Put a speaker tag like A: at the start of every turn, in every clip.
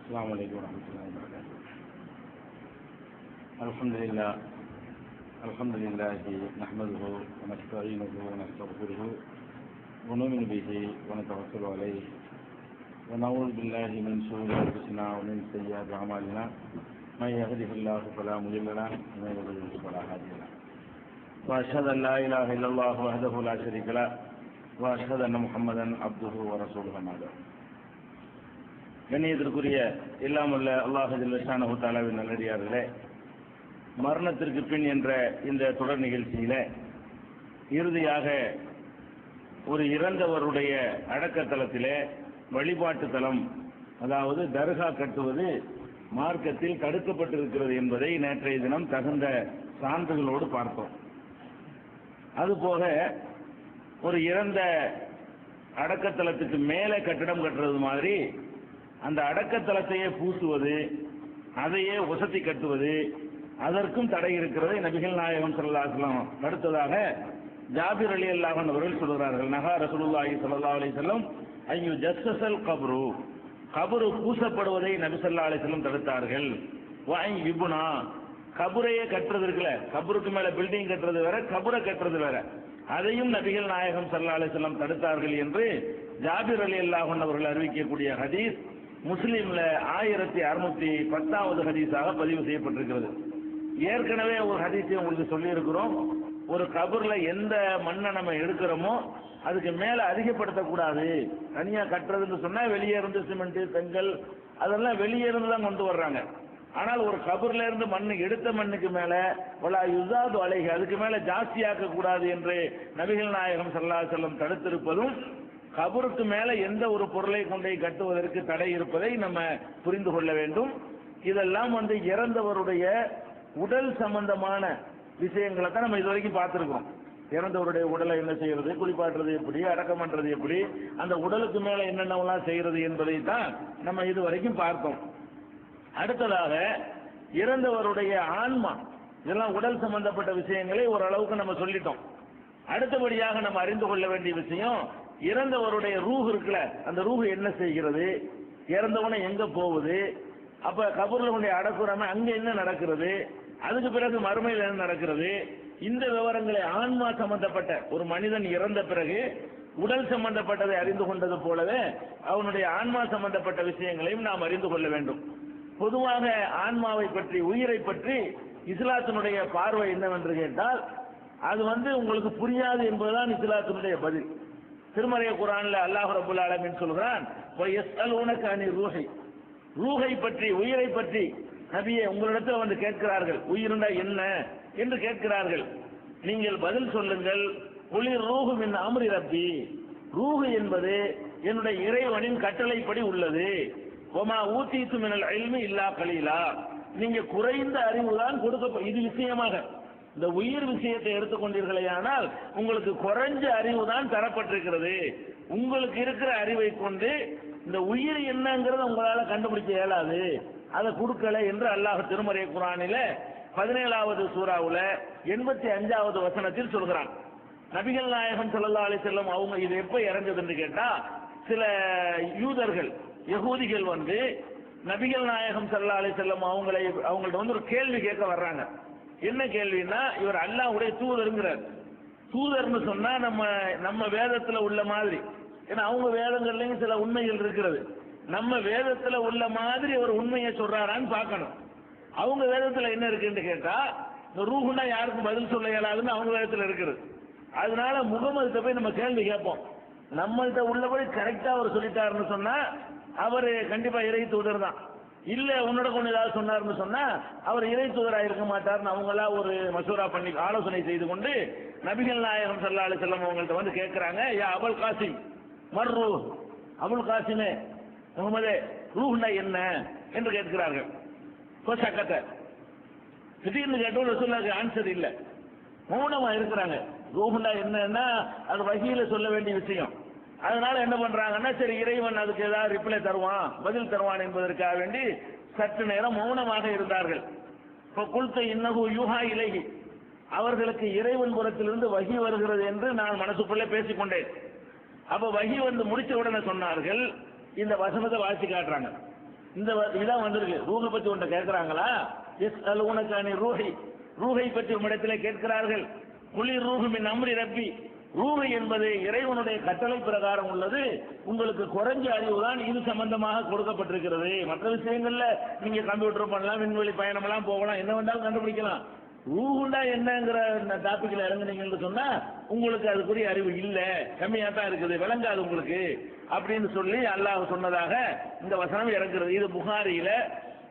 A: السلام عليكم ورحمة الله وبركاته. الحمد لله نحمده ونستعينه ونستغفره ونؤمن به ونتوكل عليه ونعوذ بالله من شرور أنفسنا ومن سيئات أعمالنا من يهده الله فلا مضل له ومن يضلل فلا هادي له وأشهد أن لا إله إلا الله وحده لا شريك له وأشهد أن محمدا عبده ورسوله أما بعد. கண்ணியத்திற்குரிய இல்லாமல்ல அல்லாஹ் ஜல்ல ஷானஹு தஆலாவின் நல்லடியார்களே, மரணத்திற்கு பின் என்ற இந்த தொடர் நிகழ்ச்சியில இறுதியாக ஒரு இறந்தவருடைய அடக்கத்தலத்திலே வழிபாட்டு தலம், அதாவது தர்கா கட்டுவது மார்க்கத்தில் தடுக்கப்பட்டிருக்கிறது என்பதை நேற்றைய தினம் தகுந்த சான்றுகளோடு பார்த்தோம். அதுபோக ஒரு இறந்த அடக்கத்தலத்துக்கு மேலே கட்டிடம் கட்டுறது மாதிரி அந்த அடக்கத்தலத்தையே பூசுவது, அதையே வசதி கட்டுவது, அதற்கும் தடை இருக்கிறதை நபிகள் நாயகம் ஸல்லல்லாஹு அலைஹி வஸல்லம் தடுத்ததாக ஜாபிர் ரலியல்லாஹு அன்ஹு அவர்கள் சொல்கிறார்கள். நஹா ரசூலுல்லாஹி ஸல்லல்லாஹு அலைஹி வஸல்லம் ஐயு ஜஸ்ஸல் கப்ரு, கபரு பூசப்படுவதை நபி ஸல்லல்லாஹு அலைஹி வஸல்லம் தடுத்தார்கள். வஐ யுப்னா, கபரையே கட்டுறது இருக்குல்ல, கபருக்கு மேல பில்டிங் கட்டுறது வேற, கபரை கட்டுறது வேற, அதையும் நபிகள் நாயகம் ஸல்லல்லாஹு அலைஹி வஸல்லம் தடுத்தார்கள் என்று ஜாபிர் ரலியல்லாஹு அன்ஹு அவர்கள் அறிவிக்கக்கூடிய ஹதீஸ் முஸ்லிம்ல 1610வது ஹதீஸாக பதிவு செய்யப்பட்டிருக்கிறது. ஏற்கனவே ஒரு ஹதீஸை உங்களுக்கு சொல்லி இருக்கிறோம். ஒரு கபர்ல எந்த மண்ணை நம்ம எடுக்கிறோமோ அதுக்கு மேல அதிகப்படுத்தக்கூடாது. தனியா கட்டுறதுன்னு சொன்னா வெளியே இருந்து சிமெண்ட், செங்கல் அதெல்லாம் வெளியே இருந்து தான் கொண்டு வர்றாங்க. ஆனால் ஒரு கபர்ல இருந்து மண்ணு எடுத்த மண்ணுக்கு மேல வலா யுஸாது அலைஹி, அதுக்கு மேல ஜாஸ்தியாக்க கூடாது என்று நபிகள் நாயகம் ஸல்லல்லாஹு அலைஹி வஸல்லம் தடுத்திருப்பதும், கபருக்கு மேல எந்த ஒரு பொருளை கொண்டே கட்டுவதற்கு தடை இருப்பதை நம்ம புரிந்து கொள்ள வேண்டும். இதெல்லாம் இறந்தவருடைய உடல் சம்பந்தமான விஷயங்களை தான் நம்ம இதுவரைக்கும் பார்த்திருக்கோம். இறந்தவருடைய உடலை என்ன செய்யறது, குளிப்பாட்டுறது எப்படி, அடக்கம் பண்றது எப்படி, அந்த உடலுக்கு மேல என்னென்னலாம் செய்யறது என்பதை தான் நம்ம இதுவரைக்கும் பார்த்தோம். அடுத்ததாக இறந்தவருடைய ஆன்மா, இதெல்லாம் உடல் சம்பந்தப்பட்ட விஷயங்களை ஓரளவுக்கு நம்ம சொல்லிட்டோம். அடுத்தபடியாக நம்ம அறிந்து கொள்ள வேண்டிய விஷயம், இறந்தவருடைய ரூஹ் இருக்குல்ல, அந்த ரூஹ் என்ன செய்கிறது, இறந்தவனை எங்க போகுது, அப்ப கபூர்ல கொண்டு அடக்குறாம அங்க என்ன நடக்கிறது, அதுக்கு பிறகு மறுமையில் என்ன நடக்கிறது, இந்த விவரங்களை ஆன்மா சம்பந்தப்பட்ட ஒரு மனிதன் இறந்த பிறகு உடல் சம்பந்தப்பட்டதை அறிந்து கொண்டது போலவே அவனுடைய ஆன்மா சம்பந்தப்பட்ட விஷயங்களையும் நாம் அறிந்து கொள்ள வேண்டும். பொதுவாக ஆன்மாவை பற்றி, உயிரை பற்றி இஸ்லாத்தினுடைய பார்வை என்னவென்று கேட்டால், அது உங்களுக்கு புரியாது என்பதுதான் இஸ்லாத்தினுடைய பதில். திருமறை குர்ஆன்ல அல்லாஹ் ரப்பல் ஆலமீன் சொல்கிறான், வயஸ்அலூனக அனிர் ரூஹி, ரூஹை பற்றி, உயிரை பற்றி நபியே உங்களிடத்தில் கேட்கிறார்கள், உயிர்னா என்ன என்று கேட்கிறார்கள். நீங்கள் பதில் சொல்லுங்கள், குலிர் ரூஹு மின் அம்ரி ரப்பி, ரூஹு என்பது என்னுடைய இறைவனின் கட்டளைப்படி உள்ளது. வமா ஊதீது மினல் இல்மி இல்லா கலீலா, நீங்க குறைந்த அறிவுதான் கொடுக்க, இது விஷயமாக இந்த உயிர் விஷயத்தை எடுத்துக்கொண்டீர்களேயானால் உங்களுக்கு குறைஞ்ச அறிவு தான் தரப்பட்டிருக்கிறது. உங்களுக்கு இருக்கிற அறிவை கொண்டு இந்த உயிர் என்னங்கிறத உங்களால கண்டுபிடிக்க இயலாது, அதை கொடுக்கல என்று அல்லாஹ் திருமறை குர்ஆனில 17வது சூராவுல 85வது வசனத்தில் சொல்கிறான். நபிகள் நாயகம் ஸல்லல்லாஹு அலைஹி வஸல்லம் அவங்க இது எப்ப இறங்குதுன்னு கேட்டா, சில யூதர்கள், யகூதிகள் நபிகள் நாயகம் ஸல்லல்லாஹு அலைஹி வஸல்லம் அவங்கள்ட்ட ஒரு கேள்வி கேட்க வர்றாங்க. என்ன கேள்வின்னா, இவர் அல்லாஹ்வுடைய தூதருங்கிறார். தூதர்னு சொன்னா நம்ம வேதத்துல உள்ள மாதிரி, ஏன்னா அவங்க வேதங்கள்லயும் சில உண்மைகள் இருக்கிறது, நம்ம வேதத்துல உள்ள மாதிரி ஒரு உண்மையை சொல்றாரான்னு பார்க்கணும். அவங்க வேதத்துல என்ன இருக்குன்னு கேட்டா, இந்த ரூஹுன்னா யாருக்கும் பதில் சொல்ல இயலாதுன்னு அவங்க வேதத்துல இருக்குது. அதனால முகமதுட்ட போய் நம்ம கேள்வி கேட்போம். நம்மள்கிட்ட உள்ளபடி கரெக்டா அவர் சொல்லிட்டாருன்னு சொன்னா அவரு கண்டிப்பா இறை தூதர் தான். இல்ல உன்னோட கொண்டு ஏதாவது சொன்னார்னு சொன்னா அவர் இறை தூதராக இருக்க மாட்டார்னு அவங்களா ஒரு மசூரா பண்ணி ஆலோசனை செய்து கொண்டு நபிகள் நாயகம் ஸல்லல்லாஹு அலைஹி வஸல்லம் அவங்கள்ட்ட கேட்கிறாங்க, யா அபுல் காசிம் மர்ரு, அபுல் காசிமே முகமதே ரூஹ்னா என்ன என்று கேட்கிறார்கள். திடீர்னு கேட்டோம், ரசூலுல்லாஹ்க்கு ஆன்சர் இல்ல, மௌனமா இருக்கிறாங்க. ரூஹ்னா என்னன்னா அது வஹீல சொல்ல வேண்டிய விஷயம். அதனால என்ன பண்றாங்கன்னா, சரி இறைவன் அதுக்கு ஏதாவது ரிப்ளை தருவான், பதில் தருவான் என்பதற்காக வேண்டி சற்று நேரம் மௌனமாக இருந்தார்கள். குல்த இன்னஹு யூஹா இலைஹி, அவர்களுக்கு இறைவன் புறத்திலிருந்து வஹி வருகிறது என்று நான் மனசுக்குள்ளே பேசிக்கொண்டேன். அப்ப வஹி முடிச்ச உடனே சொன்னார்கள், இந்த வசனத்தை வாசி காட்டுறாங்க. இந்த இதான் வந்திருக்கு. ரூஹை பற்றி ஒன்றை கேட்கிறாங்களா? எஸ் அல் உனக்கானி ரூஹை, ரூஹை பற்றி உம்மிடத்திலே கேட்கிறார்கள். குளிர் ரூஹு மின் அம்ரி ரப்பி, ரூஹு என்பது இறைவனுடைய கட்டளை பிரகாரம் உள்ளது. உங்களுக்கு குறைஞ்ச அறிவுதான் இது சம்பந்தமாக கொடுக்கப்பட்டிருக்கிறது. மற்ற விஷயங்கள்ல நீங்க கம்ப்யூட்டர் பண்ணலாம், விண்வெளி பயணம் எல்லாம் போகலாம், என்ன வேண்டாலும் கண்டுபிடிக்கலாம். ரூஹுண்டா என்னங்கிற டாபிக்ல இறங்குனீங்கன்னு சொன்னா உங்களுக்கு அதுக்குரிய அறிவு இல்ல, கம்மியா தான் இருக்குது, விளங்காது உங்களுக்கு அப்படின்னு சொல்லி அல்லாஹ் சொன்னதாக இந்த வசனம் இறங்குறது. இது புகாரியில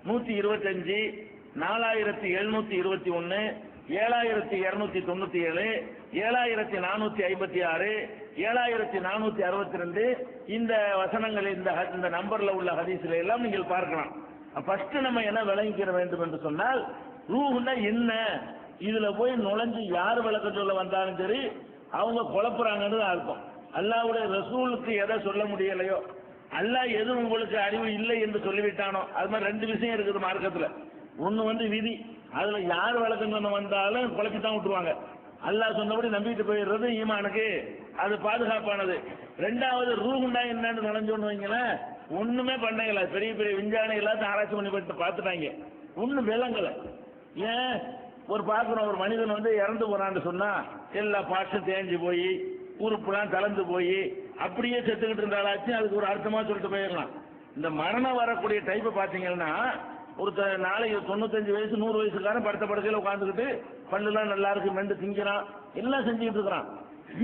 A: 125, 4721, 7297, 7456, 7462 இந்த வசனங்கள் இந்த நம்பர்ல உள்ள ஹதீஸ்ல எல்லாம் நீங்கள் பார்க்கலாம். ஃபர்ஸ்ட் நம்ம என்ன விளங்கிக்கிற வேண்டும் என்று சொன்னால், ரூஹுன்னா என்ன, இதுல போய் நுழைஞ்சு யார் விளக்க சொல்ல வந்தாலும் சரி அவங்க குழப்புறாங்கன்னு அர்த்தம். அல்லாஹ்வுடைய ரசூலுக்கு எதை சொல்ல முடியலையோ, அல்லாஹ் எது உங்களுக்கு அறிவு இல்லை என்று சொல்லிவிட்டானோ, அது மாதிரி ரெண்டு விஷயம் இருக்குது மார்க்கத்துல. ஒன்னு விதி, அதுல யார் விளக்கம் சொன்ன வந்தாலும் குழப்பித்தான் விட்டுருவாங்க. அல்லாஹ் சொன்னபடி நம்பிட்டு போயிடுறது ஈமானுக்கு, அது பாதுகாப்பானது. ரெண்டாவது ரூஹுண்டா என்னன்னு நுழைஞ்சோன்னு வைங்களேன், ஒண்ணுமே பண்ணல, பெரிய பெரிய விஞ்ஞானி எல்லாத்தையும் ஆராய்ச்சி பண்ணி பார்த்துட்டாங்க, ஒன்னும் விளங்கல. ஏன் ஒரு பார்க்கணும், ஒரு மனிதன் இறந்து போறான்னு சொன்னா எல்லா பாட்டும் தேஞ்சு போய் உறுப்புலாம் கலந்து போய் அப்படியே செத்துக்கிட்டு இருந்தாலாச்சு அதுக்கு ஒரு அர்த்தமா சொல்லிட்டு போயிடலாம். இந்த மரணம் வரக்கூடிய டைப்பை பார்த்தீங்கன்னா, ஒரு நாளைக்கு 95 வயசு 100 வயசுக்காரன் படுத்த படுக்கையில் உட்காந்துக்கிட்டு பல்லுலாம் நல்லா இருக்கு, மெண்டு திங்கிறான், எல்லாம் செஞ்சுக்கிட்டு இருக்கிறான்.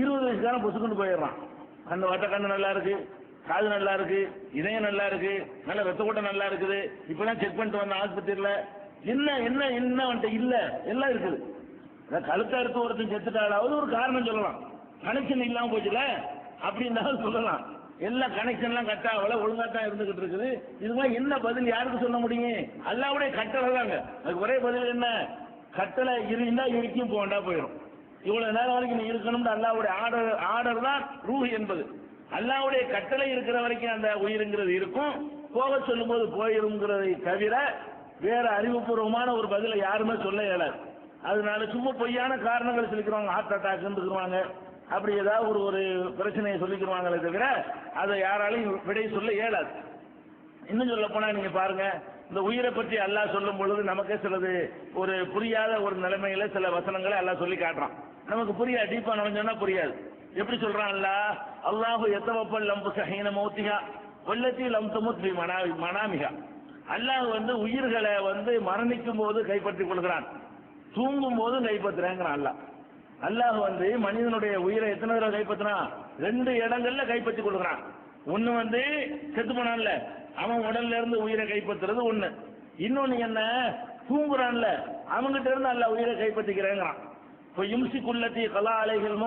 A: 20 வயசுக்காரன் பொசுக்குன்னு போயிடுறான். அந்த வட்ட கண்ணு நல்லா இருக்கு, காது நல்லா இருக்கு, இதயம் நல்லா இருக்கு, நல்ல ரத்த கூட்டம் நல்லா இருக்குது, இப்பெல்லாம் செக் பண்ணிட்டு வந்த ஆஸ்பத்திரியில என்ன என்ன என்ன வந்துட்டு இல்ல, எல்லாம் இருக்குது. கழுத்தா எடுத்து ஒருத்தன் செத்துட்டாலாவது ஒரு காரணம் சொல்லலாம், கனெக்ஷன் இல்லாம போச்சுல அப்படின்னாலும் சொல்லலாம். எல்லா கனெக்ஷன்லாம் கட் ஆகல, ஒழுங்கா தான் இருந்துகிட்டு இருக்குது. இதுதான் என்ன பதில் யாருக்கு சொல்ல முடியும்? அல்லாஹ்வுடைய கட்டளை தாங்க. அதுக்கு ஒரே பதில் என்ன, கட்டளை இருந்தா இருக்கும், போண்டா போயிடும். இவ்வளவு நேரம் வரைக்கும் நீ இருக்கணும்னு அல்லாஹ்வுடைய ஆர்டர் தான் ரூஹ் என்பது. அல்லாஹ்வுடைய கட்டளை இருக்கிற வரைக்கும் அந்த உயிருங்கிறது இருக்கும், போக சொல்லும் போது போயிருங்கிறதை தவிர வேற அறிவுபூர்வமான ஒரு பதிலை யாருமே சொல்ல இயலாது. அதனால சும்மா பொய்யான காரணங்கள் சொல்லிக்கிறவாங்க, ஹார்ட் அட்டாக் இருந்துக்குவாங்க, அப்படி ஏதாவது ஒரு பிரச்சனையை சொல்லிக்கிறவாங்களே தவிர அதை யாராலையும் விடை சொல்ல இயலாது. இன்னும் சொல்ல போனா நீங்க பாருங்க, இந்த உயிரை பற்றி அல்லாஹ் சொல்லும் பொழுது நமக்கே சிலது ஒரு புரியாத ஒரு நிலைமையில சில வசனங்களை அல்லாஹ் சொல்லி காட்டுறான். நமக்கு புரியாது, டீப்பா நுழைஞ்சோன்னா புரியாது. எப்படி சொல்றான் அல்லாஹ்? அல்லாஹு எத்தவப்பல் லம்பு சஹீன மௌத்திகா வல்லத்தி லம் தமுத் பி மனாமிகா. அல்லாஹ் உயிர்களை மரணிக்கும் போது கைப்பற்றிக் கொள்கிறான், தூங்கும் போது கைப்பற்றுறாங்கிறான் அல்லாஹ். அல்லாஹ் மனிதனுடைய உயிரை எத்தனை தடவை கைப்பற்றினான்? 2 இடங்கள்ல கைப்பற்றிக் கொள்கிறான். ஒன்னு செத்து போனான்ல அவன் உடல்ல இருந்து உயிரை கைப்பற்றுறது ஒண்ணு, இன்னொன்னு என்ன, தூங்குறான்ல அவங்கிட்ட இருந்து அல்லாஹ் உயிரை கைப்பற்றிக்கிறாங்கிறான். இப்போ யும்சிக்குல்லத்தி கலா அலைகள்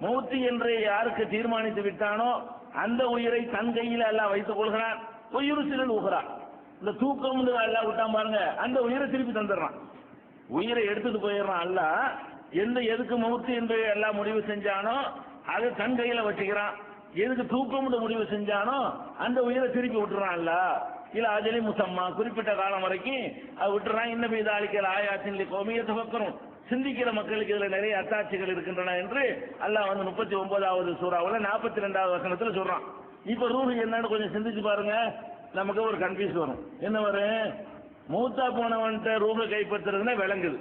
A: மௌத்தி என்று யாருக்கு தீர்மானித்து விட்டானோ அந்த உயிரை தன் கையில் அல்லாஹ் வைத்துக் கொள்கிறான். உயிர் ஊகிறான். இந்த தூக்கம் அல்லாஹ் விட்டான் பாருங்க, அந்த உயிரை திருப்பி தந்துடுறான், உயிரை எடுத்துட்டு போயிடுறான். அல்லாஹ் எதுக்கு மௌத்து என்று எல்லாம் முடிவு செஞ்சானோ அதை தன் கையில வச்சுக்கிறான். எதுக்கு தூக்கம் முடிவு செஞ்சானோ அந்த உயிரை திருப்பி விட்டுறான். அல்லாஹ் இல்ல அஜலி முசம்மா குறிப்பிட்ட காலம் வரைக்கும் அது விட்டுறான். இன்னும் இது ஆளிக்கல் ஆயாத்தின் கோமியத்தை பக்கணும், சிந்திக்கிற மக்களுக்கு இதுல நிறைய அத்தாட்சிகள் இருக்கின்றன என்று அல்லாஹ் 39வது சூறாவுல 42வது வசனத்துல சொல்றான். இப்ப ரூஹ் என்னன்னு கொஞ்சம் சிந்திச்சு பாருங்க, நமக்கு ஒரு கன்ஃபியூஸ் வரும். என்ன வரும்? மூத்தா போனவன்ட்ட ரூஹை கைப்பற்றுறதுன்னா விளங்குது,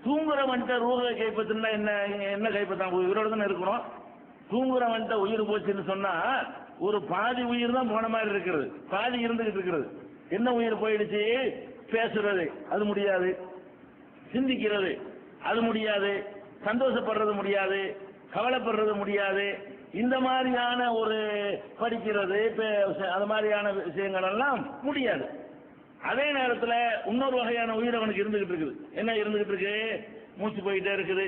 A: தூங்குறவன்ட்ட ரூஹை கைப்பற்றுனா என்ன கைப்பற்றான்? உயிரோட தானே இருக்கிறோம். தூங்குறவன்ட்ட உயிர் போச்சுன்னு சொன்னா ஒரு பாதி உயிர் தான் போன மாதிரி இருக்கிறது, பாதி இருந்துகிட்டு இருக்கிறது. என்ன உயிர் போயிடுச்சு? பேசுறது அது முடியாது, சிந்திக்கிறது அது முடியாது, சந்தோஷப்படுறது முடியாது, கவலைப்படுறது முடியாது. இந்த மாதிரியான ஒரு படிக்கிறது அது மாதிரியான விஷயங்கள் எல்லாம் முடியாது. அதே நேரத்தில் இன்னொரு வகையான உயிர் அவனுக்கு இருந்துகிட்டு இருக்குது. என்ன இருந்துகிட்டு இருக்கு? மூச்சு போயிட்டே இருக்குது,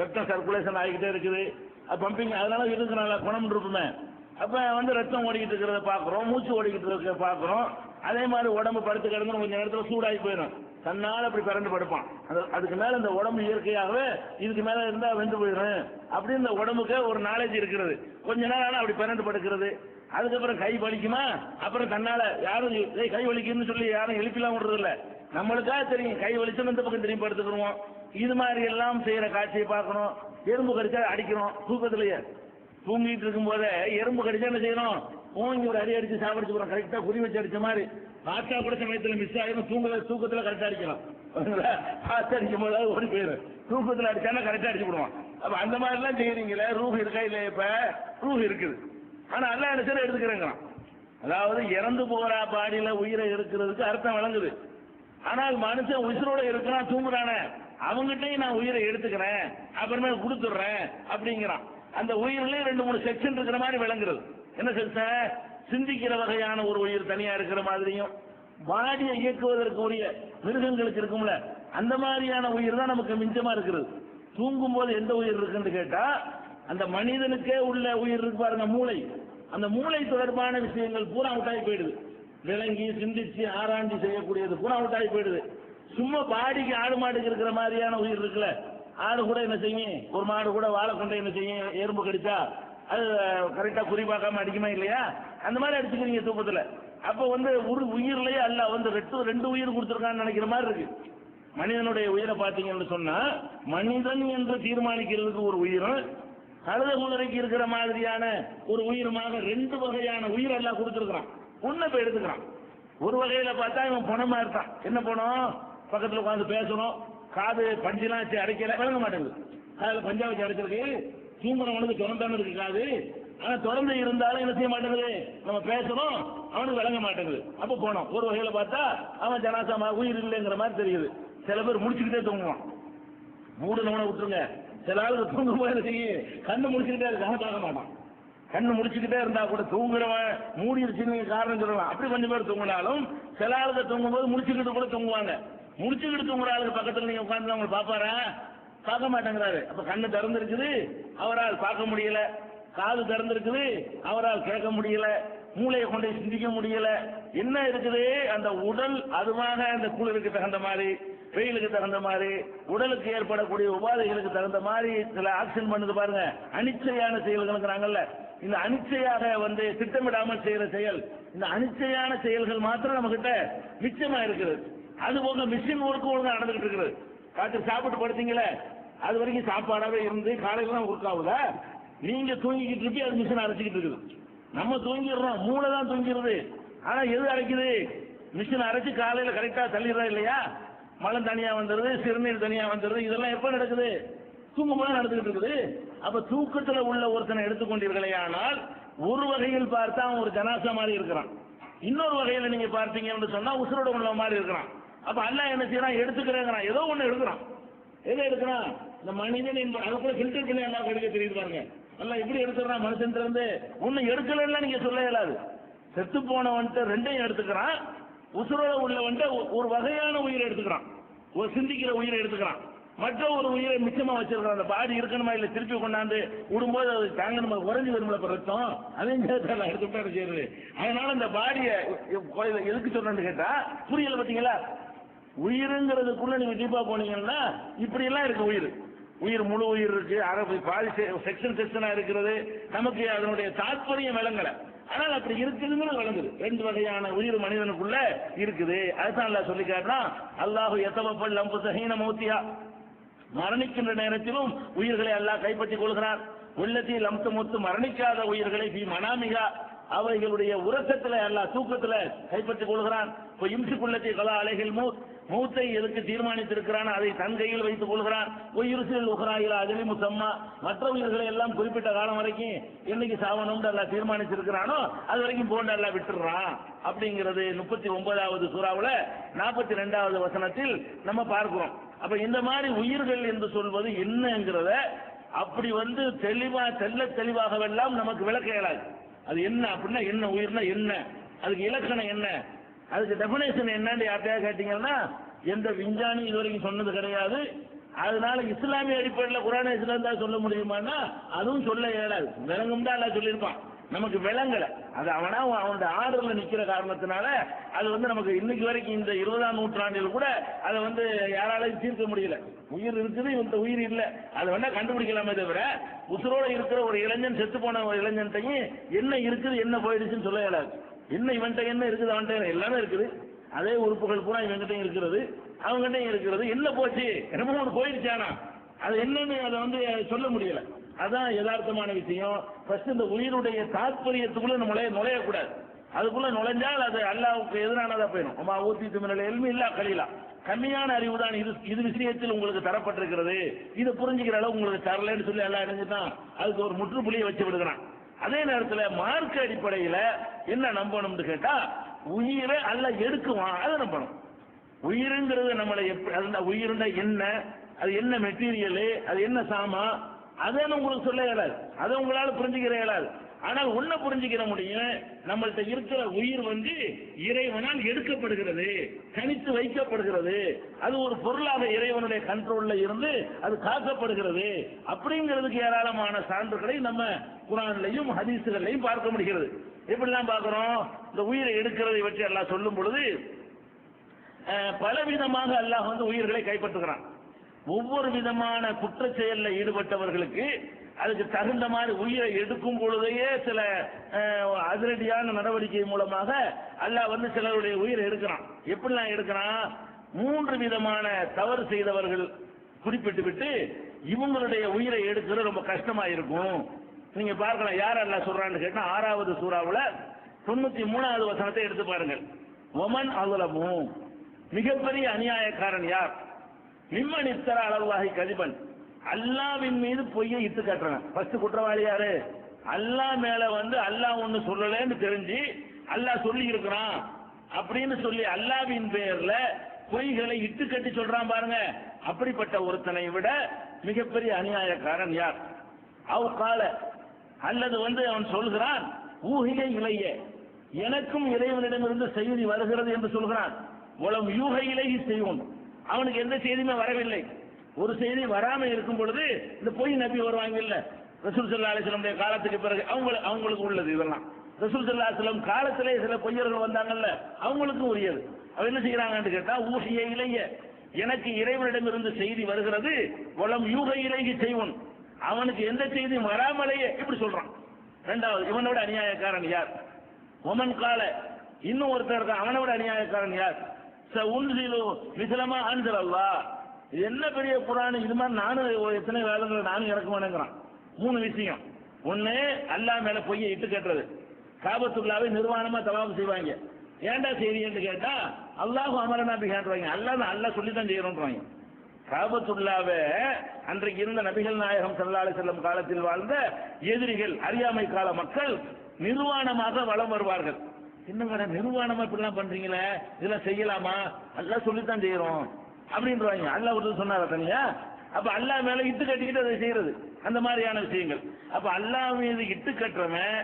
A: ரத்தம் சர்க்குலேஷன் ஆகிக்கிட்டே இருக்குது, பம்பிங், அதனால இருக்கிறனால குணம் இருப்போமே. அப்ப ரத்தம் ஓடிக்கிட்டு இருக்கிறத பாக்குறோம், மூச்சு ஓடிக்கிட்டு இருக்க பாக்குறோம். அதே மாதிரி உடம்பு படுத்து கிடந்து கொஞ்சம் நேரத்தில் சூடாகி போயிடும், தன்னால் அப்படி பிறண்டு படுப்பான். அதுக்கு மேல இந்த உடம்பு இயற்கையாகவே இதுக்கு மேல இருந்தா வெந்து போயிடும் அப்படின்னு இந்த உடம்புக்கு ஒரு நாலேஜ் இருக்கிறது. கொஞ்ச நேரம் அப்படி பிறண்டு படுக்கிறது. அதுக்கப்புறம் கை வலிக்குமா, அப்புறம் தன்னால யாரும் கை வலிக்குன்னு சொல்லி யாரும் எழுப்பிலாம் விடுறது இல்ல, நம்மளுக்காக தெரியும் கை வலிச்சு இந்த பக்கம் திரும்பி படுத்துக்கிறோம். இது மாதிரி எல்லாம் செய்யற காட்சியை பார்க்கணும். எறும்பு கடிச்சா அடிக்கிறோம், தூக்கத்திலேயே தூங்கிட்டு இருக்கும் போதே எறும்பு கடிச்சா என்ன செய்யணும்? ஓங்கி ஒரு அடி அடிச்சு சாப்பிடுச்சு போறோம், கரெக்டா குறி வச்சு அடிச்ச மாதிரி காற்றா கூட சமயத்தில் மிஸ் ஆகிடும், தூக்கத்தில் கரெக்டாக அடிக்கலாம். காற்று அடிக்கும் போது ஓடி போயிடும், தூக்கத்தில் அடிச்சானா கரெக்டாக அடிச்சு விடுவான். அப்ப அந்த மாதிரிலாம் செய்யறீங்களே, ரூஹ் இருக்கா இல்லையா? இப்ப ரூஹ் இருக்குது, ஆனா அல்லா என்ன செய்ய எடுத்துக்கிறேங்கிறான். அதாவது இறந்து போற பாடியில உயிரை இருக்கிறதுக்கு அர்த்தம் வழங்குது. ஆனால் மனுஷன் உயிரோட இருக்கிறான், தூங்குறானே, அவங்ககிட்டயும் நான் உயிரை எடுத்துக்கிறேன், அப்புறமே கொடுத்துடுறேன் அப்படிங்கிறான். அந்த உயிரிலேயே 2-3 செக்ஷன் இருக்கிற மாதிரி விளங்குறது. என்ன செக்ஷன்? சிந்திக்கிற வகையான ஒரு உயிர் தனியா இருக்கிற மாதிரியும், பாடியை இயக்குவதற்கு உரிய மிருகங்களுக்கு இருக்கும்ல, அந்த மாதிரியான உயிர் தான் நமக்கு மிஞ்சமா இருக்கிறது. தூங்கும் போது எந்த உயிர் இருக்குன்னு கேட்டா, அந்த மனிதனுக்கே உள்ள உயிர் இருக்கு பாருங்க, மூளை. அந்த மூளை தொடர்பான விஷயங்கள் பூரா அவுட்டாகி போயிடுது. விளங்கி சிந்திச்சு ஆராய்ச்சி செய்யக்கூடியது பூரா அவுட்டாகி போயிடுது. சும்மா பாடிக்கு ஆடு மாடுக்கு இருக்கிற மாதிரியான உயிர் இருக்குல்ல, ஆடு கூட என்ன செய்யும், ஒரு மாடு கூட வாழை கொண்டை என்ன செய்யும், எறும்பு கடிச்சா அது கரெக்டா குறிப்பாக்காம அடிக்குமா இல்லையா? அந்த மாதிரி அடிச்சுக்கிறீங்க தூக்கத்துல. அப்ப ஒரு உயிர்லயே அல்ல ரெண்டு உயிர் கொடுத்துருக்கான்னு நினைக்கிற மாதிரி இருக்கு. மனிதனுடைய உயிரை பார்த்தீங்கன்னு சொன்னா, மனிதன் என்று தீர்மானிக்கிறதுக்கு ஒரு உயிரும், கழுத குதிரைக்கு இருக்கிற மாதிரியான ஒரு உயிருமாக 2 வகையான உயிர் எல்லாம் கொடுத்துருக்கான். ஒன்ன போய் எடுத்துக்கிறான். ஒரு வகையில பார்த்தா இவன் பணமா இருக்கான். என்ன பணம்? பக்கத்துல உட்காந்து பேசணும், காது பஞ்செல்லாம் வச்சு அடைக்கல, விளங்க மாட்டேங்குது. காதுல பஞ்சா வச்சு அடைச்சிருக்கு, தூங்குறவனுக்கு திறந்தானு இருக்கு காது, ஆனா திறந்து இருந்தாலும் என்ன செய்ய மாட்டேங்குது, நம்ம பேசணும், அவனுக்கு விளங்க மாட்டேங்குது. அப்ப போனோம். ஒரு வகையில பார்த்தா அவன் ஜனாசமா உயிர் இல்லைங்கிற மாதிரி தெரியுது. சில பேர் முடிச்சுக்கிட்டே தூங்குவான். மூடுனவனை விட்டுருங்க, சில ஆளுக்கு தூங்கும் போது கண்ணு முடிச்சுக்கிட்டே இருக்காங்க, பார்க்க மாட்டான். கண்ணு முடிச்சுக்கிட்டே இருந்தா கூட தூங்குறவன் மூடிடுச்சுன்னு காரணம் சொல்லுவான். அப்படி கொஞ்சம் பேர் தூங்கினாலும் சில ஆளுக்கு தூங்கும் போது முடிச்சுக்கிட்டு கூட தூங்குவாங்க. முடிச்சுக்கிட்டு தூங்குற ஆளுக்கு பக்கத்துல நீங்க உட்காந்து அவங்க பாப்பாரா? பார்க்க மாட்டேங்கிறாரு. அப்ப கண்ணு திறந்திருக்குது, அவரால் பார்க்க முடியல. காது திறந்திருக்குது, அவரால் கேட்க முடியல. மூளையை கொண்டு சிந்திக்க முடியல. என்ன இருக்குது? அந்த உடல் அதுவாக அந்த குளிருக்கு தகுந்த மாதிரி, வெயிலுக்கு தகுந்த மாதிரி, உடலுக்கு ஏற்படக்கூடிய உபாதைகளுக்கு தகுந்த மாதிரி சில ஆக்ஷன் பண்ணுது பாருங்க. அனிச்சையான செயல்களுங்கிறாங்கல்ல, இந்த அனிச்சையாக திட்டமிடாமல் செய்யற செயல், இந்த அனிச்சையான செயல்கள் மாத்திரம் நம்ம கிட்ட மிச்சமா இருக்குது. அது போக மிஷின் ஒர்க்கு ஒழுங்கா நடந்துகிட்டு இருக்குது. ராத்திரி சாப்பிட்டு படுத்தீங்களே, அது வரைக்கும் சாப்பாடாவே இருந்து காலையில தான் ஒர்க் ஆகுதா? நீங்க தூங்கிக்கிட்டு இருப்பி, அது மிஷின் அரைச்சிக்கிட்டு இருக்குது. நம்ம தூங்கிடுறோம், மூளை தான் தூங்கிடுது. ஆனா எது அரைக்குது? மிஷின் அரைச்சு காலையில கரெக்டா தள்ளிடுறா இல்லையா? மலம் தனியா வந்துடுது, சிறுநீர் தனியா வந்துடுது. இதெல்லாம் எப்ப நடக்குது? தூங்கும் போது நடந்துகிட்டு இருக்குது. அப்ப தூக்கத்துல உள்ள ஒருத்தனை எடுத்துக்கொண்டீர்களே, ஆனால் ஒரு வகையில் பார்த்தா அவன் ஒரு ஜனாசா மாதிரி இருக்கிறான். இன்னொரு வகையில நீங்க பார்த்தீங்கன்னு சொன்னா உசுரோட உள்ள மாதிரி இருக்கிறான். அப்ப அல்லாஹ் என்ன செய்யறான்? எடுத்துக்கிறேங்கிறான். ஏதோ ஒண்ணு எடுக்கிறான். எதை எடுக்கிறான்? இந்த மனிதன் அதுக்குள்ள ஃபில்டர் பண்ணி எல்லாம் எடுக்க தெரியுது பாருங்க. எல்லாம் எப்படி எடுத்துக்கிறான்? மனுஷன் இருந்து ஒண்ணு எடுக்கலன்னா நீங்க சொல்ல இயலாது. செத்து போனவன்ட்டு 2ஐயும் எடுத்துக்கிறான். உசுரோட உள்ளவன்ட்டு ஒரு வகையான உயிரை எடுத்துக்கிறான், ஒரு சிந்திக்கிற உயிரை எடுத்துக்கிறான். மற்ற ஒரு உயிரை மிச்சமா வச்சிருக்கிறான். அந்த பாடி இருக்கணுமா இல்ல திருப்பி கொண்டாந்து விடும்போது அது தாங்க நம்ம உறைஞ்சு வரும்ல ரத்தம், அதையும் சேர்த்து எடுத்துட்டா செய்யுது. அதனால இந்த பாடியை எதுக்கு சொல்றேன்னு கேட்டா புரியல. பாத்தீங்களா? உயிருங்கிறதுக்குள்ள நீங்க டீப்பா போனீங்கன்னா இப்படி எல்லாம் இருக்கு. உயிர் முழு உயிர் இருக்கு, அரபு பாதி செக்ஷனா இருக்கிறது. நமக்கு அதனுடைய தாற்பயம் விளங்கல, ஆனால் அப்படி இருக்குதுன்னு விளங்குது. 2 வகையான உயிர் மனிதனுக்குள்ள இருக்குது. அதுதான் அல்லாஹ் சொல்லிக்காருன்னா, அல்லாஹு யதவஃபல் அன்ஃபுஸ ஹீன மௌத்திஹா, மரணிக்கின்ற நேரத்திலும் உயிர்களை அல்லாஹ் கைப்பற்றிக் கொள்கிறார். உள்ளத்தி லம் தமுத், மரணிக்காத உயிர்களை ஃபீ மனாமிஹா, அவைகளுடைய உறக்கத்துல அல்லாஹ் தூக்கத்துல கைப்பற்றிக் கொள்கிறான். இப்போ இம்சிக்குள்ளத்தி கலா அலைஹில் மௌத், மௌத்தை எதுக்கு தீர்மானித்திருக்கிறான் அதை தன் கையில் வைத்துக் கொள்கிறான். ஒய்யுர்சில் உஹ்ராயிலா அஜலி முஸம்மா, மற்ற உயிர்களை எல்லாம் குறிப்பிட்ட காலம் வரைக்கும் என்னைக்கு சாவணும்னு அல்லாஹ் தீர்மானிச்சிருக்கிறானோ அது வரைக்கும் போண்டு அல்லாஹ் விட்டுறான். அப்படிங்கிறது 39வது சூறாவுல 42வது வசனத்தில் நம்ம பார்க்கிறோம். அப்ப இந்த மாதிரி உயிர்கள் என்று சொல்வது என்னங்கிறத அப்படி தெளிவா தெளிவாகவெல்லாம் நமக்கு விளக்க இயலாது. அது என்ன அப்படின்னா என்ன, உயிர்னா என்ன, அதுக்கு இலக்கணம் என்ன, அதுக்கு டெபினேஷன் என்னன்னு யார்ட்டையா கேட்டீங்கன்னா எந்த விஞ்ஞானி இதுவரைக்கும் சொன்னது கிடையாது. அதனால இஸ்லாமிய அடிப்படையில் குர்ஆன் ஹதீஸ்ல சொல்ல முடியுமான்னா அதுவும் சொல்ல இயலாது. விளங்கும் தான் எல்லாம் சொல்லியிருப்பான், நமக்கு விளங்கல. அது அவனா அவனோட ஆர்டர்ல நிக்கிற காரணத்தினால அது நமக்கு இன்னைக்கு வரைக்கும் இந்த 20ஆம் நூற்றாண்டில் கூட அதை யாராலையும் தீர்க்க முடியல. உயிர் இருக்குது, இந்த உயிர் இல்ல, அதை வேணா கண்டுபிடிக்கலாமே தவிர உசுரோட இருக்கிற ஒரு இளைஞன், செத்து போன ஒரு இளைஞன்ட்டையும் என்ன இருக்குது என்ன போயிடுச்சுன்னு சொல்ல இயலாது. என்ன இவன்ட்ட என்ன இருக்குது, அவன்கிட்ட எல்லாமே இருக்குது, அதே உறுப்புகள் பூரா இவன்கிட்டையும் இருக்கிறது, அவங்ககிட்டையும் இருக்கிறது. என்ன போச்சு, என்னமோ ஒன்று போயிடுச்சானா அது என்னன்னு அதை சொல்ல முடியல. அதான் யதார்த்தமான விஷயம். ஃபர்ஸ்ட் இந்த உயிருடைய தாற்பயத்துக்குள்ள நுழையக்கூடாது. அதுக்குள்ள நுழைஞ்சால் அது அல்லாஹ்வுக்கு எதிரானதா போயிடும். அம்மா ஊத்தி துமினல் எல்மி இல்லா கலீலா, கம்மியான அறிவு தான் இது விஷயத்தில் உங்களுக்கு தரப்பட்டிருக்கிறது, இதை புரிஞ்சுக்கிற அளவு உங்களுக்கு தரலன்னு சொல்லி எல்லாம் இணைஞ்சுட்டான். அதுக்கு ஒரு முற்றுப்புள்ளியை வச்சு விடுகிறான். அதே நேரத்தில் மார்க்க அடிப்படையில் என்ன நம்பணும்னு கேட்டா, உயிரை அல்ல எடுக்குவான், அதை நம்பணும். உயிருங்கிறது நம்மளை எப்படி, அது உயிருண்ட என்ன, அது என்ன மெட்டீரியலு, அது என்ன சாமா, அதை உங்களுக்கு சொல்ல இயலாது, அதை உங்களால் புரிஞ்சுக்கிற இயலாது. ஆனால் ஒன்ன புரிஞ்சுக்கிற முடியும், நம்மள்கிட்ட இருக்கிற உயிர் இறைவனால் எடுக்கப்படுகிறது, தனித்து வைக்கப்படுகிறது, அது ஒரு பொருளாக இறைவனுடைய கண்ட்ரோல்ல இருந்து அது காக்கப்படுகிறது. அப்படிங்கிறதுக்கு ஏராளமான சான்றுகளை நம்ம குர்ஆன்லயும் ஹதீஸ்களையும் பார்க்க முடிகிறது. எப்படிலாம் பார்க்கிறோம்? இந்த உயிரை எடுக்கிறதை பற்றி அல்லாஹ் சொல்லும் பொழுது பலவிதமாக அல்லாஹ் உயிர்களை கைப்பற்றுகிறான். ஒவ்வொரு விதமான குற்ற செயலில் ஈடுபட்டவர்களுக்கு அதுக்கு தகுந்த மாதிரி உயிரை எடுக்கும் பொழுதையே சில அதிரடியான நடவடிக்கை மூலமாக அல்லாஹ் சிலருடைய உயிரை எடுக்கிறான். எப்படிலாம் எடுக்கிறான்? 3 விதமான தவறு செய்தவர்கள் குறிப்பிட்டு விட்டு இவங்களுடைய உயிரை எடுக்கிறது ரொம்ப கஷ்டமா இருக்கும். நீங்க பார்க்கலாம், யார் அல்லாஹ் சொல்றான்னு கேட்டா 6வது சூறாவுல 93வது வசனத்தை எடுத்து பாருங்கள். ஒமன் அலுலமு, மிகப்பெரிய அநியாயக்காரன் யார்? மிம்மன் இஃப்தரா அலல்லாஹி கதிபன், அல்லாஹ்வின் மீது பொய்யை இட்டு காட்டுறான். ஃபர்ஸ்ட் குற்றவாளி யாரு? அல்லாஹ் மேல அல்லாஹ் ஒன்னு சொல்லலன்னு தெரிஞ்சு அல்லாஹ் சொல்லி இருக்கிறான் அப்படின்னு சொல்லி அல்லாஹ்வின் பெயர்ல பொய்களை இட்டு கட்டி சொல்றான் பாருங்க. அப்படிப்பட்ட ஒருத்தனை விட மிகப்பெரிய அநியாயக்காரன் யார்? அவ் கால, அல்லது அவன் சொல்கிறான், ஊஹிய இலைய, எனக்கும் இறைவனிடமிருந்து செய்தி வருகிறது என்று சொல்கிறான். உலம் யூக இலையை செய்வோம், அவனுக்கு எந்த செய்தியுமே வரவில்லை. ஒரு செய்தி வராம இருக்கும் பொழுது இந்த பொய் நபி வருவாங்க இல்ல, ரசூல் ஸல்லல்லாஹு அலைஹி வஸல்லம் காலத்துக்கு பிறகு அவங்களுக்கு உள்ளது. இதெல்லாம் ரசூல் ஸல்லல்லாஹு அலைஹி வஸல்லம் காலத்திலே சில பொய்யர்கள் வந்தாங்கல்ல, அவங்களுக்கும் உரியது. அவ என்ன செய்யறாங்கன்னு கேட்டா, ஊஹிய இலைய, எனக்கு இறைவனிடமிருந்து செய்தி வருகிறது, உலம் யூக இலையை செய்வோம், அவனுக்கு எந்த செய்தியும் வராமலேயே இப்படி சொல்றான். இரண்டாவது, இவனோட அநியாயக்காரன் யார்? ஒமன் கால, இன்னும் ஒருத்தர் இருக்கான், அவனோட அநியாயக்காரன் யார்? உன்சிலு மிஸ்லமா அன்சல் அல்லாஹ், இது என்ன பெரிய குர்ஆன், இது மாதிரி நானும் எத்தனை வேதங்களை நானும் இறக்குவேனுங்கிறான். 3 விஷயம். ஒன்னு, அல்லாஹ் மேல பொய்யை இட்டு கட்டுறது. காபத்துல்லாவை நிர்வாணமா தவாப் செய்வாங்க. ஏண்டா செய்றீங்கன்னு கேட்டா, அல்லாஹு அமரனா பிஹான்றாங்க, அல்லாஹ் சொல்லி தான் செய்யறோம்ன்றாங்க. காபத்துல்லாவை அன்றைக்கு இருந்த நபிகள் நாயகம் ஸல்லல்லாஹு அலைஹி வஸல்லம் காலத்தில் வாழ்ந்த எதிரிகள், அறியாமை கால மக்கள் நிர்வாணமாக வலம் வருவார்கள். என்னங்க நிர்வாணமா இப்படிலாம் பண்றீங்களே, இதெல்லாம் செய்யலாமா? அல்லாஹ் சொல்லித்தான் செய்யறோம் அப்படின்றாங்க. அல்லாஹ் ஒரு சொன்னார தனியா? அப்ப அல்லாஹ் மேல இட்டு கட்டிக்கிட்டு அதை செய்யறது, அந்த மாதிரியான விஷயங்கள். அப்ப அல்லாஹ் மீது இட்டு கட்டுறவன்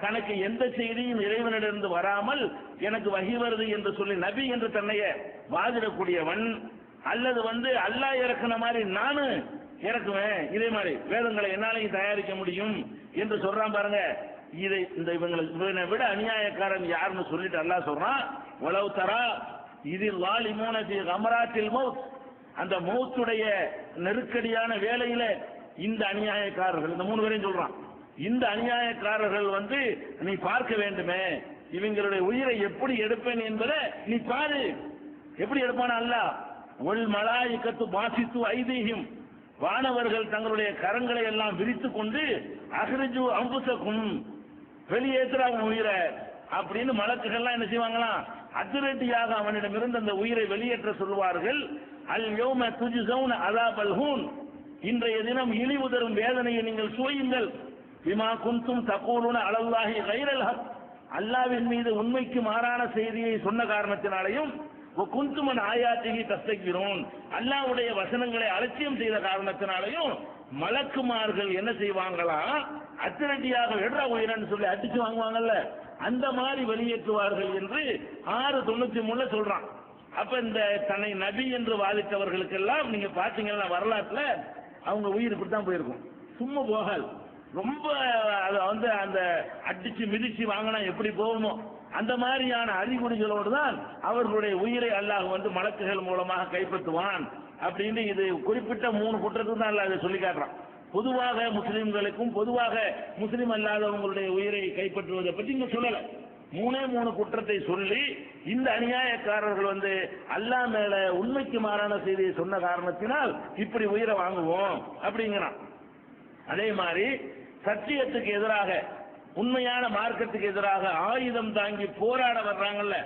A: தனக்கு எந்த செய்தியும் இறைவனிடமிருந்து வராமல் எனக்கு வஹி வருது என்று சொல்லி நபி என்று தன்னைய வாதிடக்கூடியவன், அல்லது அல்லாஹ் இறக்குன மாதிரி நானும் இறக்குவேன், இதே மாதிரி வேதங்களை என்னாலையும் தயாரிக்க முடியும் என்று சொல்றான் பாருங்க. இவனை விட அநியாயக்காரன் யாருன்னு சொல்லிட்டு அல்லாஹ் சொல்றான், வலவ் தரா இதில் லாலிமூன ஃபீ கமராத்தில் மௌத், அந்த மௌத்துடைய நெருக்கடியான வேளையில இந்த அநியாயக்காரர்கள், இந்த 3 பேரையும் சொல்றான், இந்த அநியாயக்காரர்கள் நீ பார்க்க வேண்டுமே, இவங்களுடைய உயிரை எப்படி எடுப்பேன் என்பதை நீ பாரு. எப்படி எடுப்பான அல்லாஹ்? ஒல் மலாயிகத்து பாசித்து ஐதீகம், வானவர்கள் தங்களுடைய கரங்களை எல்லாம் விரித்துக் கொண்டு அஹ்ரிஜு அம்புசக்கும், வெளியேற்றுறாங்க உயிரை அப்படின்னு மலக்குகள்லாம் என்ன செய்வாங்களாம், அதிரடியாக அவனிடமிருந்து அந்த உயிரை வெளியேற்ற சொல்வார்கள். அல் யௌம துஜ்ஸௌன அஸாபல் ஹூன், இன்றைய தினம் இழிவு தரும் வேதனையை நீங்கள் சுவையுங்கள். பிமா குன்தும் தகூலுன அலல்லாஹி கைரல் ஹக், அல்லாஹ்வின் மீது உண்மைக்கு மாறான செய்தியை சொன்ன காரணத்தினாலையும், குன்துமன் ஆயாத்திகி தஸ்தக்பிரூன், அல்லாஹ்வுடைய வசனங்களை அலட்சியம் செய்த காரணத்தினாலையும் மலக்குமார்கள் என்ன செய்வாங்களாம், அத்திரட்டியாக வெட்ரா உயிரன்னு சொல்லி அடிச்சு வாங்குவாங்கல்ல, அந்த மாதிரி வெளியேற்றுவார்கள் என்று 6:93 சொல்றான். அப்ப இந்த தன்னை நபி என்று வாதித்தவர்களுக்கெல்லாம் நீங்க பாத்தீங்கன்னா வரலாற்றுல அவங்க உயிர் இப்படித்தான் போயிருக்கும், சும்மா போகாது. ரொம்ப அந்த அடிச்சு மிதிச்சு வாங்கினா எப்படி போகுமோ அந்த மாதிரியான அறிகுறிகளோடு தான் அவர்களுடைய உயிரை அல்லாஹ் மலக்குகள் மூலமாக கைப்பற்றுவான் அப்படின்னு இது குறிப்பிட்ட 3 குற்றத்துக்கு தான் அல்லாஹ் இதை சொல்லி காட்டுறான். பொதுவாக முஸ்லிம்களுக்கும் பொதுவாக முஸ்லிம் அல்லாதவங்களுடைய உயிரை கைப்பற்றுவதை பற்றி இங்க சொல்லல. 3 குற்றத்தை சொல்லி இந்த அநியாயக்காரர்கள் அல்லாஹ் மேல உண்மைக்கு மாறான செய்தியை சொன்ன காரணத்தினால் இப்படி உயிரை வாங்குவோம் அப்படிங்கிறான். அதே மாதிரி சத்தியத்துக்கு எதிராக உண்மையான மார்க்கத்துக்கு எதிராக ஆயுதம் தாங்கி போராட வர்றாங்கல்ல,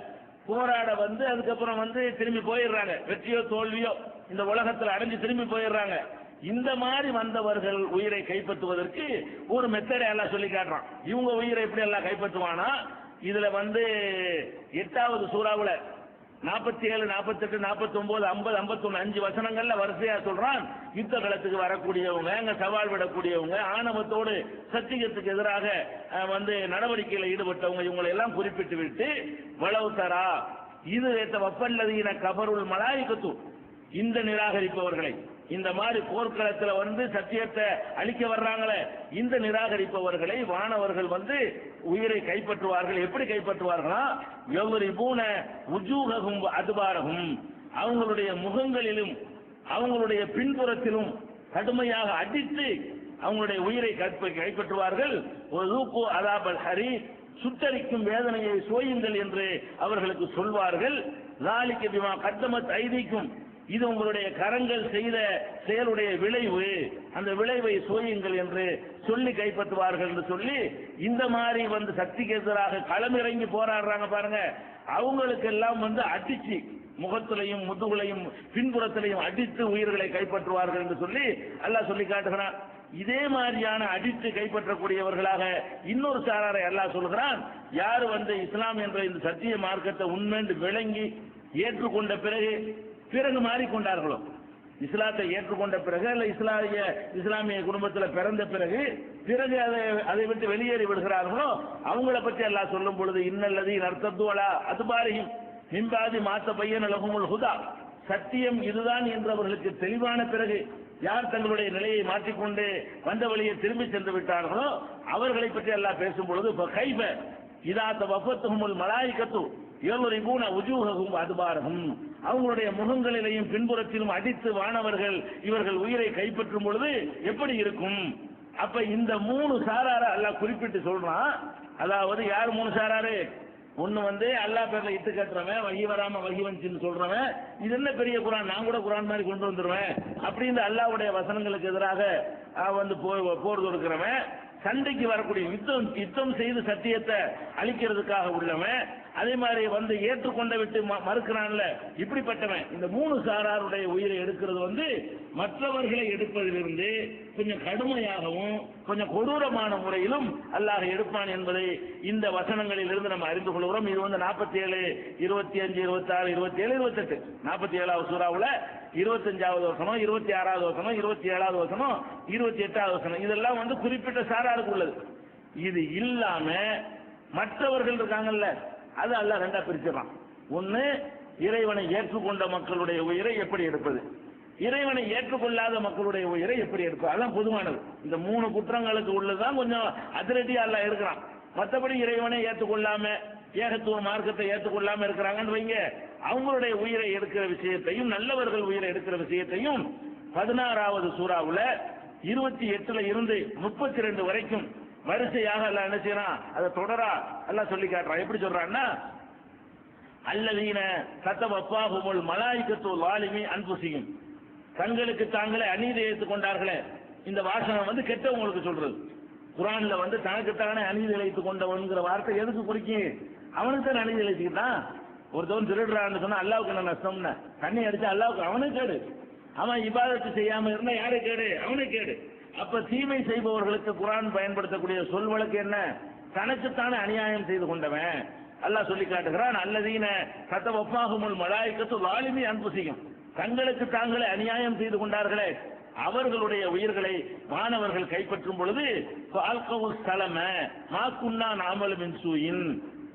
A: போராட வந்து அதுக்கப்புறம் வந்து திரும்பி போயிடுறாங்க, வெற்றியோ தோல்வியோ இந்த உலகத்தில் அடைஞ்சு திரும்பி போயிடுறாங்க. இந்த மாதிரி வந்தவர்கள் உயிரை கைப்பற்றுவதற்கு ஒரு மெத்தடை எல்லாம் சொல்லி காட்டுறான். இவங்க உயிரை எப்படி எல்லாம் கைப்பற்றுவானா, இதுல வந்து 8வது சூறாவுல 47, 48, 49, 50, 51 5 வசனங்கள்ல வரிசையா சொல்றான். யுத்த களத்துக்கு வரக்கூடியவங்க, அங்க சவால் விடக்கூடியவங்க, ஆணவத்தோடு சத்தியத்துக்கு எதிராக வந்து நடவடிக்கையில் ஈடுபட்டவங்க, இவங்களை எல்லாம் குறிப்பிட்டு விட்டு வளவு தரா இது வப்பல்லதீன கபருல் மலாயிகத்து, இந்த நிராகரிப்பவர்களை, இந்த மாதிரி போர்க்களத்தில் வந்து சத்தியத்தை அழிக்க வர்றாங்களே இந்த நிராகரிப்பவர்களை வானவர்கள் வந்து உயிரை கைப்பற்றுவார்கள். எப்படி கைப்பற்றுவார்களா, யவ்ரிபூன உஜூஹஹும் அதுபாரஹும், அவங்களுடைய முகங்களிலும் அவங்களுடைய பின்புறத்திலும் கடுமையாக அடித்து அவங்களுடைய உயிரை கைப்பற்றுவார்கள். ஒதுகு அதாபல் ஹரி, சுட்டரிக்கும் வேதனையை சோயுங்கள் என்று அவர்களுக்கு சொல்வார்கள். லாலிக பிமா கத்தமத் ஐதீக்கும், இது உங்களுடைய கரங்கள் செய்த செயலுடைய விளைவு, அந்த விளைவை சோயுங்கள் என்று சொல்லி கைப்பற்றுவார்கள் என்று சொல்லி இந்த மாதிரி வந்து சக்திக்கு எதிராக களமிறங்கி போராடுறாங்க பாருங்க, அவங்களுக்கெல்லாம் வந்து அடிச்சு முகத்திலையும் முதுகுலையும் பின்புறத்திலையும் அடித்து உயிர்களை கைப்பற்றுவார்கள் என்று சொல்லி அல்லாஹ் சொல்லி காட்டுகிறான். இதே மாதிரியான அடித்து கைப்பற்றக்கூடியவர்களாக இன்னொரு சாராரை அல்லாஹ் சொல்கிறான். யார் வந்து இஸ்லாம் என்ற இந்த சத்திய மார்க்கத்தை உண்மைஎன்று விளங்கி ஏற்றுக்கொண்ட பிறகு மாறிக்கொண்டார்களோ, இஸ்லாத்தை ஏற்றுக்கொண்ட பிறகு அல்ல இஸ்லாமிய குடும்பத்தில் பிறந்த பிறகு அதை விட்டு வெளியேறி விடுகிறார்களோ அவங்கள பற்றி அல்லாஹ் சொல்லும் பொழுது இன்னல்லதி நர்த்தத்துவலா அதுபாரியும் மின்பாதி மாத்த பையன் லகுமுல் ஹுதா, சத்தியம் இதுதான் என்று அவர்களுக்கு தெளிவான பிறகு யார் தங்களுடைய நிலையை மாற்றிக்கொண்டு வந்த வழியை திரும்பி சென்று விட்டார்களோ அவர்களை பற்றி அல்லாஹ் பேசும் பொழுது கைப இதாத்த வஃபத்துஹுமுல் மலாயிகத்து யவ்ரிபூன உஜூஹஹும் அதுபாரஹும், அவங்களுடைய முகங்களிலேயும் பின்புறத்திலும் அடித்து வானவர்கள் இவர்கள் உயிரை கைப்பற்றும் பொழுது எப்படி இருக்கும். அப்ப இந்த 3 சாரார அல்லாஹ் குறிப்பிட்டு சொல்றான். அதாவது யார் 3 சாராரு, ஒன்னு வந்து அல்லாஹ் பேர்ல இட்டு கட்டுறவன், வகி வராம வகி வந்துச்சுன்னு சொல்றவன், இது என்ன பெரிய குரான், நான் கூட குரான் மாதிரி கொண்டு வந்துருவேன் அப்படின்னு அல்லாஹ்வுடைய வசனங்களுக்கு எதிராக வந்து போர் தொடுக்கிறவன், சண்டைக்கு வரக்கூடிய யுத்தம் செய்து சத்தியத்தை அழிக்கிறதுக்காக உள்ளவன், அதே மாதிரி வந்து ஏற்றுக்கொண்ட விட்டு மறுக்கிறான்ல இப்படிப்பட்டவன், இந்த 3 சாராருடைய உயிரை எடுக்கிறது வந்து மற்றவர்களை எடுப்பதிலிருந்து கொஞ்சம் கடுமையாகவும் கொஞ்சம் கொடூரமான முறையிலும் அல்லாஹ் எடுப்பான் என்பதை இந்த வசனங்களில் இருந்து நம்ம அறிந்து கொள்கிறோம். இது வந்து 47, 25, 26, 27, 28 47வது சூறாவுல 25வது வசனம், 26வது வசனம், 27வது வசனம், 28வது வசனம், இதெல்லாம் வந்து குறிப்பிட்ட சாராருக்கு உள்ளது. இது இல்லாம மற்றவர்கள் இருக்காங்கல்ல, அது அல்லாஹ் 2ஆ பிரிச்சிடறான். ஒன்னு இறைவனை ஏற்றுக்கொண்ட மக்களுடைய உயிரை எப்படி எடுப்பது, இறைவனை ஏற்றுக்கொள்ளாத மக்களுடைய உயிரை எப்படி எடுப்பது, அதான் பொதுவானது. இந்த 3 குற்றங்களுக்கு உள்ளதுதான் கொஞ்சம் அதிரடியா அல்லாஹ் எடுக்கிறான். மற்றபடி இறைவனை ஏற்றுக்கொள்ளாம ஏகத்துவ மார்க்கத்தை ஏற்றுக்கொள்ளாம இருக்கிறாங்கன்னு வைங்க, அவங்களுடைய உயிரை எடுக்கிற விஷயத்தையும் நல்லவர்கள் உயிரை எடுக்கிற விஷயத்தையும் 16வது சூறாவுல 28ல இருந்து 32 வரைக்கும் வரிசையாக அல்லாஹ் என்ன செய்யறான், அதை தொடரா அல்லாஹ் சொல்லி காட்டுறான். எப்படி சொல்றான்னா, அல்லதீன கத்தவஃபாஹுமுல் மலாயிகத்து லாலிமி அன்ஃபுஸிஹிம், தங்களுக்கு தாங்களே அநீதி இழைத்துக் கொண்டார்களே, இந்த வாசகம் வந்து கெட்டவங்களுக்கு சொல்றது. குரான்ல வந்து தனக்குத்தானே அநீதி இழைத்துக் கொண்டவன்கிற வார்த்தை எதுக்கு குறிக்கும், அவனுக்கு தான் அநீதி இழைச்சுக்கிட்டான். ஒருத்தவன் திருடுறான்னு சொன்னா அல்லாவுக்கு என்ன நஷ்டம்னு, தண்ணி அடிச்சா அல்லாவுக்கு அவனுக்கு கேடு, அவன் இபாதத்து செய்யாம இருந்தா யாரு கேடு, அவனுக்கு கேடு. அப்ப தீமை செய்பவர்களுக்கு குரான் பயன்படுத்தக்கூடிய சொல் வழக்கு என்ன, தனக்குத்தானே அநியாயம் செய்து கொண்டவன். அல்லாஹ் சொல்லி காட்டுகிறான், அல்லதீன கத்தவஃபாஹுமுல் மலாயிகத்து லாலிமி அன்ஃபுஸிஹிம், தங்களுக்கு தாங்களே அநியாயம் செய்து கொண்டார்களே அவர்களுடைய உயிர்களை மாணவர்கள் கைப்பற்றும் பொழுது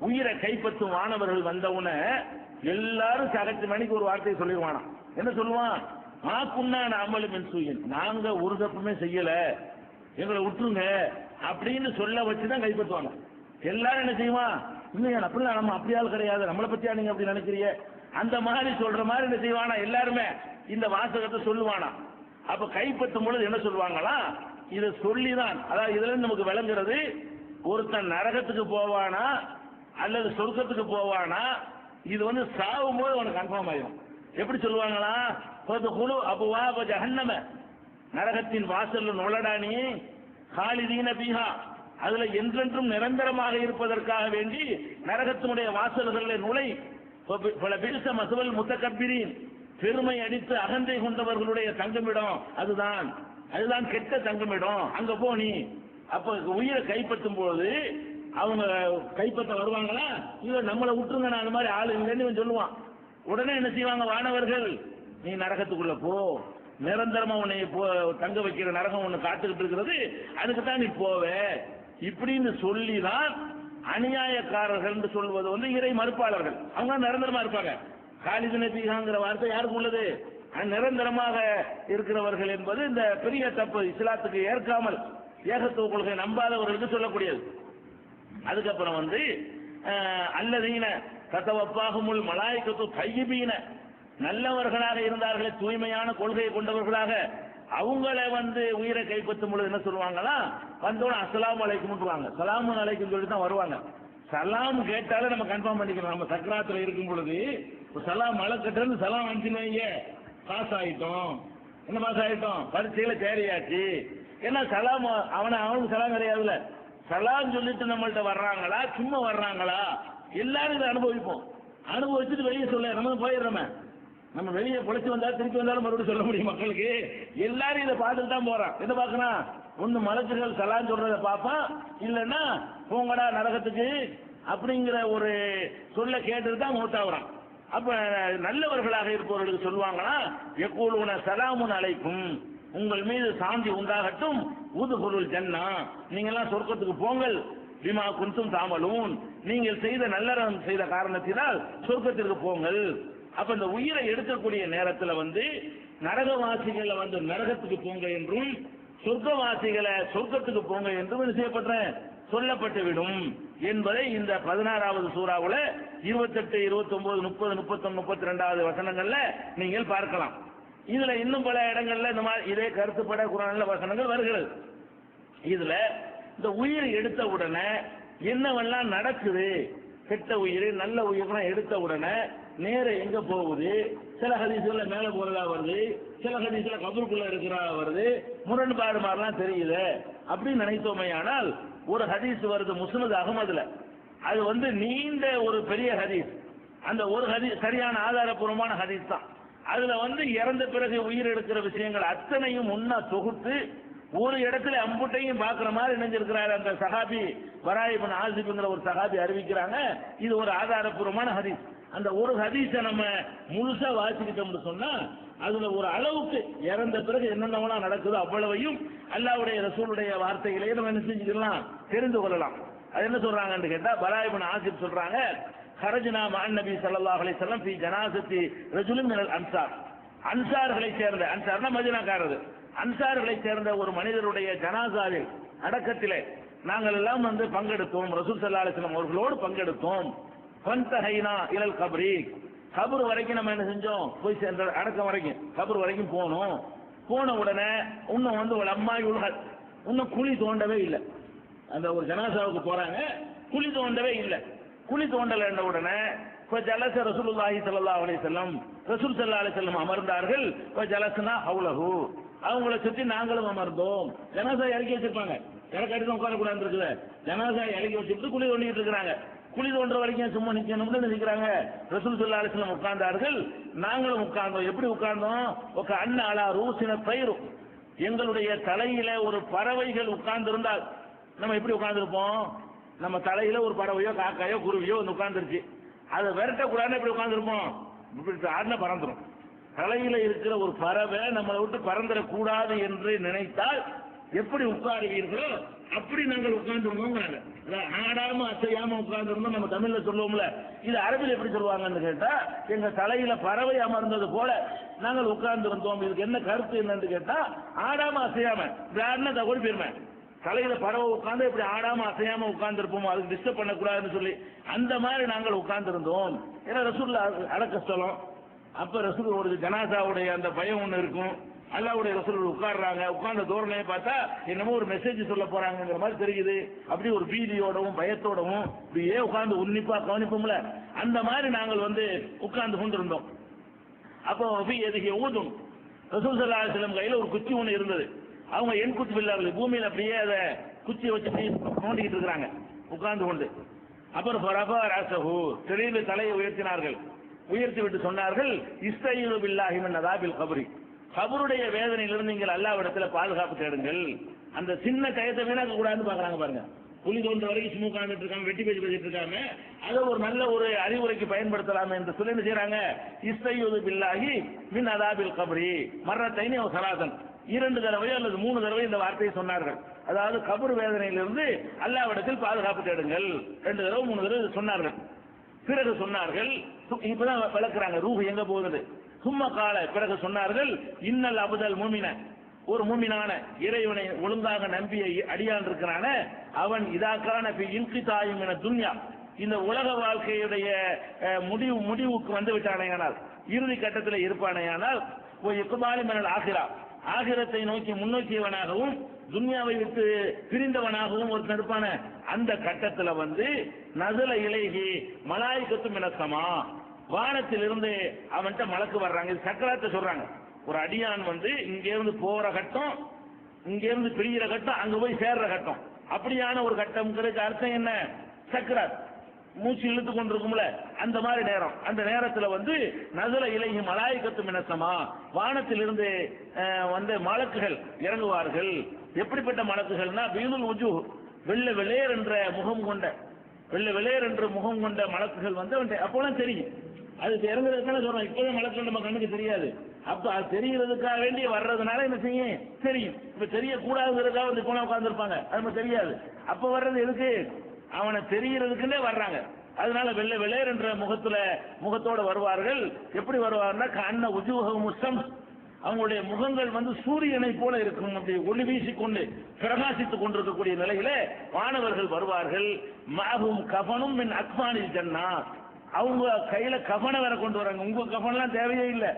A: உயிரை கைப்பற்றும் மாணவர்கள் வந்தவுன எல்லாரும் சகத்து மணிக்கு ஒரு வார்த்தையை சொல்லிடுவானா. என்ன சொல்லுவான், மாக்குன்னா நாமலும் மின்சூயின், நாங்க ஒரு தப்புமே செய்யல, எங்களை விட்டுருங்க அப்படின்னு சொல்ல வச்சுதான் கைப்பற்றுவாங்க. எல்லாரும் என்ன செய்வான், இல்லையா அப்படிலாம் நம்ம அப்படியால் கிடையாது, நம்மளை பத்தியா நீங்க அப்படி நினைக்கிறீங்க, அந்த மாதிரி சொல்ற மாதிரி என்ன செய்வானா, எல்லாருமே இந்த வாசகத்தை சொல்லுவானா. அப்ப கைப்பற்றும் பொழுது என்ன சொல்லுவாங்களா, இதை சொல்லிதான், அதாவது இதுல நமக்கு விளங்குறது, ஒருத்தன் நரகத்துக்கு போவானா அல்லது சொர்க்கத்துக்கு போவானா, இது வந்து சாவும் போது அவனுக்கு கன்ஃபார்ம் ஆயிடும். எப்படி சொல்லுவாங்களா, குழு அபுவா ஜஹன்னம, நரகத்தின் வாசல்ல நுழைடா நீ, காலிதீன பீஹா, அதுல என்றென்றும் நிரந்தரமாக இருப்பதற்காக வேண்டி நரகத்தினுடைய வாசல்களில் நுழை. பல பில்ச மசுவல் முத்தகப்பிரின், பெருமை அடித்து அகந்தை கொண்டவர்களுடைய தங்குமிடம் அதுதான், அதுதான் கெட்ட தங்குமிடம், அங்க போ நீ. அப்ப உயிரை கைப்பற்றும் போது அவங்க கைப்பற்ற வருவாங்களா, இல்ல நம்மளை விட்டுருங்க, நான் அந்த மாதிரி ஆளு இல்லைன்னு இவன் சொல்லுவான். உடனே என்ன செய்வாங்க வானவர்கள், நீ நரகத்துக்குள்ள போ, நிரந்தரமா உன்னை தங்க வைக்கிற நரகம் ஒண்ணு காத்துக்கிட்டு இருக்கிறது, அதுக்கு தான் நீ போவ இப்படின்னு சொல்லிதான் அநியாயக்காரர்கள் என்று சொல்வது வந்து இறை மறுப்பாளர்கள். அவங்க நிரந்தரமா இருப்பாங்க. காலிதுன பீகாங்கிற வார்த்தை யாருக்கு உள்ளது? நிரந்தரமாக இருக்கிறவர்கள் என்பது இந்த பெரிய தப்பு. இஸ்லாத்துக்கு ஏற்காமல் ஏகத்துவ கொள்கை நம்பாதவர்களுக்கு சொல்லக்கூடியது. அதுக்கப்புறம் வந்து அல்லதீன கதவப்பாகுமுல் மலாய்க்கத்து தையிபீன, நல்லவர்களாக இருந்தார்களே, தூய்மையான கொள்கையை கொண்டவர்களாக, அவங்கள வந்து உயிரை கைப்பற்றும் பொழுது என்ன சொல்லுவாங்களா, வந்தோட அஸ்ஸலாமு அலைக்கும்ன்றாங்க. சலாமு அலைக்கும் சொல்லி தான் வருவாங்க. சலாம் கேட்டாலே நம்ம கன்ஃபார்ம் பண்ணிக்கணும். நம்ம சக்கராத்துல இருக்கும் பொழுது சலாம் மழை கட்டுறது சலாம் அனுப்பிச்சுன்னு பாஸ் ஆயிட்டோம். என்ன பாஸ் ஆயிட்டோம்? பரீட்சையில தேறியாச்சு. ஏன்னா சலாம் அவனுக்கு சலாம் கிடையாதுல்ல. சலாம் சொல்லிட்டு நம்மள்ட்ட வர்றாங்களா, சும்மா வர்றாங்களா, எல்லாரும் இதை அனுபவிப்போம். அனுபவிச்சுட்டு வெளியே சொல்ல நம்ம போயிடுறோமே. நம்ம வெளியே பொழைச்சு வந்தா திருப்பி வந்தாலும் மறுபடியும் சொல்ல முடியும் மக்களுக்கு. எல்லாரும் இதை பார்த்துட்டு தான் போறான். என்ன பார்க்கணும்? ஒன்னு மலக்குகள் சலாம் சொல்றத பார்ப்பான், இல்லைன்னா போங்கடா நரகத்துக்கு அப்படிங்கிற ஒரு சொல்ல கேட்டுட்டு தான் மூத்தாகிறான். அப்ப நல்லவர்களாக இருப்பவர்களுக்கு சொல்லுவாங்கன்னா, யக்கூலுன சலாமுன் அலைக்கும், உங்கள் மீது சாந்தி உண்டாகட்டும், ஊதுகுருள் ஜன்னா, நீங்க எல்லாம் சொர்க்கத்துக்கு போங்கள், பிமா குன்தும் தாமலூன், நீங்கள் செய்த நல்லறம் செய்த காரணத்தினால் சொர்க்கத்திற்கு போங்கள். அப்ப இந்த உயிரை எடுக்கக்கூடிய நேரத்தில் வந்து நரகவாசிகளை வந்து நரகத்துக்கு போங்க என்றும், சொர்க்கவாசிகளை சொர்க்கத்துக்கு போங்க என்றும் செய்யப்பட்ட சொல்லப்பட்டு விடும் என்பதை இந்த 16வது சூறாவுல 28, 29, 30, 31, 32வது வசனங்கள்ல நீங்கள் பார்க்கலாம். இதுல இன்னும் பல இடங்கள்ல இந்த மாதிரி இதே கருத்துப்பட குர்ஆன்ல வசனங்கள் வருகிறது. இதுல இந்த உயிர் எடுத்த உடனே என்னவெல்லாம் நடக்குது, கெட்ட உயிர் நல்ல உயிர்லாம் எடுத்த உடனே நேர எங்க போகுது, சில ஹதீஸ்ல மேல போறதா வருது, சில ஹதீஸ்ல கபருக்குள்ள இருக்கிறதா வருது, முரண்பாடு மாதிரிலாம் தெரியுது அப்படின்னு நினைத்தோமையானால், ஒரு ஹதீஸ் வருது முஸ்னத் அஹ்மதுல, அது வந்து நீண்ட ஒரு பெரிய ஹதீஸ். அந்த ஒரு ஹதீஸ் சரியான ஆதாரபூர்வமான ஹதீஸ் தான். அதுல வந்து இறந்த பிறகு உயிர் எடுக்கிற விஷயங்கள் அத்தனையும் முன்னா தொகுத்து ஒரு இடத்துல அம்புட்டையும் பாக்குற மாதிரி நினைஞ்சிருக்கிறாரு அந்த சஹாபி பராய் இப்னு ஆசிப்ங்கிற ஒரு சஹாபி அறிவிக்கிறாங்க. இது ஒரு ஆதாரபூர்வமான ஹதீஸ். அந்த ஒரு ஹதீஸை நம்ம முழுசா வாசிக்கிட்டோம்னு சொன்னா அதுல ஒரு அளவுக்கு இறந்த பிறகு என்னென்னவெல்லாம் நடக்குதோ அவ்வளவையும் அல்லாஹ்வுடைய ரசூலுடைய வார்த்தைகளையே நம்ம என்ன செஞ்சுக்கலாம், தெரிந்து கொள்ளலாம். அது என்ன சொல்றாங்கன்னு கேட்டா, பராய் இப்னு ஆசிப் சொல்றாங்க, கரஜ்னா மஅன் நபி ஸல்லல்லாஹு அலைஹி வஸல்லம் ஃபீ ஜனாஸத்தி ரஜுலின் மினல் அன்சார், அன்சார்களை சேர்ந்த, அன்சார்னா மதீனாக்காரர், அன்சார்களை சேர்ந்த ஒரு மனிதருடைய ஜனாசாவில் அடக்கத்திலே நாங்கள் எல்லாம் வந்து பங்கெடுத்தோம், ரசூல் ஸல்லல்லாஹு அலைஹி வஸல்லம் அவர்களோடு பங்கெடுத்தோம். ஃபன்தஹைனா இலல் கப்ரி, கபர் வரைக்கும் நம்ம என்ன செஞ்சோம், போய் சேர்ந்த அடக்கம் வரைக்கும் கபர் வரைக்கும் போனோம். போன உடனே இன்னும் வந்து ஒரு அம்மாய் உலகல், இன்னும் குழி தோண்டவே இல்லை. அந்த ஒரு ஜனாசாவுக்கு போறாங்க, குழி தோண்டவே இல்லை. குழி தோண்டல என்ற உடனே ஜலச ரசூலுல்லாஹி ஸல்லல்லாஹு அலைஹி வஸல்லம், ரசூல் ஸல்லல்லாஹு அலைஹி வஸல்லம் அமர்ந்தார்கள். ஜலஸ்னா ஹவுலஹு, அவங்கள சுற்றி நாங்களும் அமர்ந்தோம். ஜனாசா இறக்கி வச்சிருப்பாங்க, இறக்காட்டி உட்கார கூடாது இருக்குது. ஜனாசா இறக்கி வச்சுட்டு குழி தோண்டிட்டு இருக்கிறாங்க. குழி தோன்ற வரைக்கும் சும்மா நிக்கணும்னு நினைக்கிறாங்க. ரசூல் ஸல்லல்லாஹு அலைஹி வஸல்லம் உட்கார்ந்தார்கள், நாங்களும் உட்கார்ந்தோம். எப்படி உட்கார்ந்தோம்? ஒரு அன்ன அலா ரூசின பயிரும், எங்களுடைய தலையில ஒரு பறவைகள் உட்கார்ந்திருந்தால் நம்ம எப்படி உட்கார்ந்துருப்போம்? நம்ம தலையில ஒரு பறவையோ காக்காயோ குருவியோ வந்து உட்கார்ந்துருச்சு, அதை விரட்டக்கூடாதுன்னு எப்படி உட்கார்ந்துருப்போம்? இப்படி ஆடின பறந்துடும். தலையில இருக்கிற ஒரு பறவை நம்மளை விட்டு பறந்துடக்கூடாது என்று நினைத்தால் எப்படி உட்காருவீர்களோ அப்படி நாங்கள் உட்கார்ந்துருந்தோம். ஆடாம அசையாம உட்கார்ந்துருந்தோம். நம்ம தமிழ்ல சொல்லுவோம்ல, இது அரபில் எப்படி சொல்லுவாங்கன்னு கேட்டா, எங்க தலையில பறவை அமர்ந்தது போல நாங்கள் உட்கார்ந்துருந்தோம். இதுக்கு என்ன கருத்து என்னன்னு கேட்டா, ஆடாம அசையாம விளையாடுனா தகவல் போயிருமே, தலையில பறவை உட்கார்ந்து இப்படி ஆடாம அசையாம உட்கார்ந்துருப்போம், அதுக்கு டிஸ்டர்ப் பண்ணக்கூடாதுன்னு சொல்லி அந்த மாதிரி நாங்கள் உட்கார்ந்துருந்தோம். ஏன்னா ரசூல் அடக்க ஸ்தலம். அப்ப ரசூல் ஒரு ஜனாசாவுடைய அந்த பயம் ஒண்ணு இருக்கும். அல்லாஹ்வுடைய ரசூல் உட்கார்றாங்க, உட்கார்ந்த தோரணையை பார்த்தா என்னமோ ஒரு மெசேஜ் சொல்ல போறாங்கிற மாதிரி தெரியுது. அப்படி ஒரு பீதியோடவும் பயத்தோடவும் இப்படியே உட்கார்ந்து உன்னிப்பா கவனிப்போம்ல, அந்த மாதிரி நாங்கள் வந்து உட்கார்ந்து கொண்டிருந்தோம். அப்போ எதுக்கு ஊதும், ரசூல் ஸல்லல்லாஹு அலைஹி வஸல்லம் கையில ஒரு குச்சி ஒன்று இருந்தது. அவங்க என் குத்து பிள்ளார்கள் பூமியில் அப்படியே அதை குச்சியை வச்சு நோண்டிக்கிட்டு இருக்கிறாங்க உட்கார்ந்து கொண்டு. அப்புறம் திடீர்னு தலையை உயர்த்தினார்கள். உயர்த்தி விட்டு சொன்னார்கள், இஸ்தஈனு பில்லாஹி மின் அஸாபில் கப்ரி, கபருடைய வேதனையிலிருந்து நீங்கள் அல்லாஹ்விடத்துல பாதுகாப்பு தேடுங்கள். அந்த சின்ன டயத்தை வீணாக்க கூடாதுன்னு பாக்குறாங்க பாருங்க. புலி தோன்ற வரைக்கும் சும்மா உட்கார்ந்துட்டு இருக்காம, வெட்டி பேசி பேசிட்டு இருக்காம, அதை ஒரு நல்ல ஒரு அறிவுரைக்கு பயன்படுத்தலாமே என்று சொல்லி என்ன செய்யறாங்க, இஸ்தஈனு பில்லாஹி மின் அஸாபில் கப்ரி மர்ரத்தைனி அவ் ஸலாசன், 2 தடவை அல்லது 3 தடவை இந்த வார்த்தையை சொன்னார்கள். அதாவது கபர் வேதனையிலிருந்து அல்லாஹ்விடத்தில் பாதுகாப்பு தேடுங்கள் 2 தடவை 3 தடவை சொன்னார்கள். பிறகு சொன்னார்கள், இப்பதான் விளக்குறாங்க ரூஹ் எங்க போகுது. சும்மா கால பிறகு சொன்னார்கள், இன்னல் அபுதல் மூமின, ஒரு மூமினான இறைவனை ஒழுங்காக நம்பிய அடியான் இருக்கிறான அவன் இதாக்கான இன்கிதாயும் என துன்யா, இந்த உலக வாழ்க்கையுடைய முடிவுக்கு வந்து விட்டானேயானால், இறுதி கட்டத்தில் இருப்பானேயானால், இக்குபாலி மனல் ஆகிரா, ஆகிரத்தை நோக்கி முன்னோக்கியவனாகவும் துன்யாவை விட்டு பிரிந்தவனாகவும் ஒரு தடுப்பான அந்த கட்டத்தில் வந்து நசல இலைகி மலாய்க்கத்து மினசமா, வானத்திலிருந்து அவன்கிட்ட மலக்கு வர்றாங்க. இது சக்கராத்தை சொல்றாங்க. ஒரு அடியான் வந்து இங்க இருந்து போற கட்டம், இங்க இருந்து பிரிகிற கட்டம், அங்க போய் சேர்ற கட்டம், அப்படியான ஒரு கட்டம்ங்கிறதுக்கு அர்த்தம் என்ன, சக்கராத், மூச்சு இழுத்து கொண்டிருக்கும்ல அந்த மாதிரி நேரம். அந்த நேரத்துல வந்து நசல இலைஹி மலாய்க்கத்து மினசமா, வானத்திலிருந்து வந்து மலக்குகள் இறங்குவார்கள். எப்படிப்பட்ட மலக்குகள்னா, பீதுல் உஜூஹ், வெள்ளை வெளேர் என்ற முகம் கொண்ட, வெள்ளை வெளேர் என்ற முகம் கொண்ட மலக்குகள் வந்து அப்போலாம் தெரியும். அது இறங்குறதுக்கான சொல்றோம். இப்போதான் மலக்குகள் நம்ம கண்ணுக்கு தெரியாது. அப்ப அது தெரிகிறதுக்காக வேண்டிய வர்றதுனால என்ன செய்யும், தெரியும். இப்ப தெரியக்கூடாதுங்கிறதுக்காக வந்து போனா உட்கார்ந்துருப்பாங்க, அது நம்ம தெரியாது. அப்ப வர்றது எதுக்கு, அவனை தெரிகிறதுக்குன்னே வர்றாங்க. அதனால வெள்ளை வெளேர் என்ற முகத்தோட வருவார்கள். எப்படி வருவார்னா, கண்ண உஜூஹும் ஷம்ஸ், அவங்களுடைய முகங்கள் வந்து சூரியனை போல இருக்கும், அப்படி ஒளி வீசிக்கொண்டு பிரகாசித்துக் கொண்டிருக்கக்கூடிய நிலையில வானவர்கள் வருவார்கள். மாகும் கஃபனும் மின் அக்ஃபானில் ஜன்னா, அவங்க கையில கஃபனை வேற கொண்டு வராங்க. உங்க கஃபன்லாம் தேவையே இல்லை,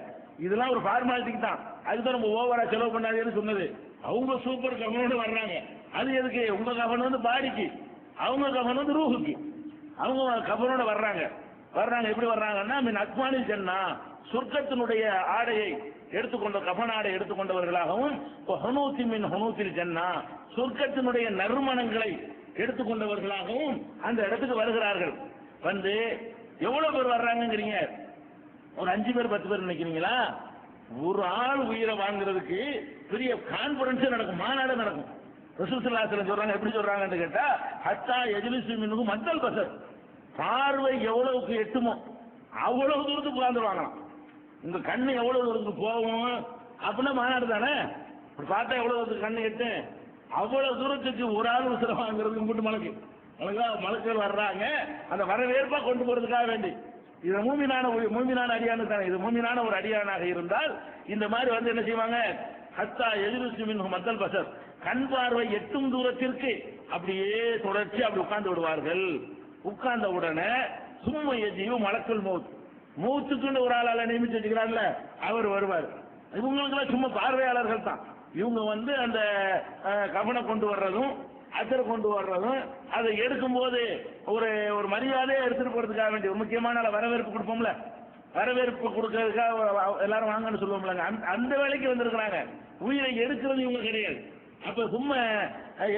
A: இதெல்லாம் ஒரு ஃபார்மாலிட்டிக்கு தான், அதுதான் நம்ம ஓவரா செலவு பண்ணாதேன்னு சொன்னது. அவங்க சூப்பர் கஃபனோடு வர்றாங்க. அது எதுக்கு, உங்க கஃபன் வந்து பாடிக்கு, அவங்க கஃபன் வந்து ரூஹுக்கு. அவங்க கஃபனோட வர்றாங்க. எப்படி வர்றாங்கன்னா, மின் அக்ஃபானில் ஜன்னா, சொர்க்கத்தினுடைய ஆடையை எடுத்துக்கொண்ட கஃபனாடை எடுத்துக்கொண்டவர்களாகவும், ஹுனூத்தி மின் ஹுனூத்தில் ஜன்னா, சொர்க்கத்தினுடைய நறுமணங்களை எடுத்துக்கொண்டவர்களாகவும் அந்த இடத்துக்கு வருகிறார்கள். வந்து எவ்வளவு பேர் வர்றாங்கிறீங்க, ஒரு 5 பேர் 10 பேர் நினைக்கிறீங்களா? ஒரு ஆள் உயிரை வாங்குறதுக்கு பெரிய கான்ஃபரன்ஸ் நடக்கும், மாநாடு நடக்கும். ரசூல் ஸல்லல்லாஹு அலைஹி வஸல்லம் சொல்றாங்க, எப்படி சொல்றாங்கன்னு கேட்டா, ஹத்தா யஜ்லிசு மின்ஹு மத்தல் பஸர், பார்வை எவ்வளவுக்கு எட்டுமோ அவ்வளவு தூரத்துக்கு உட்கார்ந்துருவாங்க. உங்க கண்ணு எவ்வளவு தூரத்துக்கு போகும் அப்படின்னா மாநாடு தானே, பார்த்தா எவ்வளவு தூரத்துக்கு கண்ணு எட்டு, அவ்வளவு தூரத்துக்கு ஒரு ஆள் உசுர வாங்குறதுக்கு கூட்டு மலக்குகள் வர்றாங்க. அந்த வரவேற்பா கொண்டு போறதுக்காக வேண்டி. இது மூமினான அடியானு தானே, இது மூமினான ஒரு அடியானாக இருந்தால் இந்த மாதிரி வந்து என்ன செய்வாங்க, ஹத்தா எஜிலுசு மின்ஹு மத்தல் பஸர், கண் பார்வை எட்டும் தூரத்திற்கு அப்படியே தொடர்ச்சி அப்படி உட்கார்ந்து விடுவார்கள். உட்கார்ந்த உடனே சும்மா எஜீவு மலக்குல் மௌத், மௌத்துக்குன்னு ஒரு ஆளால நியமிச்சு வச்சுக்கிறாங்கல்ல, அவர் வருவார். இவங்களுக்கெல்லாம் சும்மா பார்வையாளர்கள் தான். இவங்க வந்து அந்த கவனை கொண்டு வர்றதும் அச்சரை கொண்டு வர்றதும், அதை எடுக்கும் போது ஒரு மரியாதையை எடுத்துட்டு போறதுக்காக வேண்டிய ஒரு முக்கியமான வரவேற்பு கொடுப்போம்ல, வரவேற்பு கொடுக்கறதுக்காக எல்லாரும் வாங்கன்னு சொல்லுவோம்ல, அந்த வேலைக்கு வந்திருக்கிறாங்க. உயிரை எடுக்கிறது இவங்க கிடையாது. அப்ப சும்மா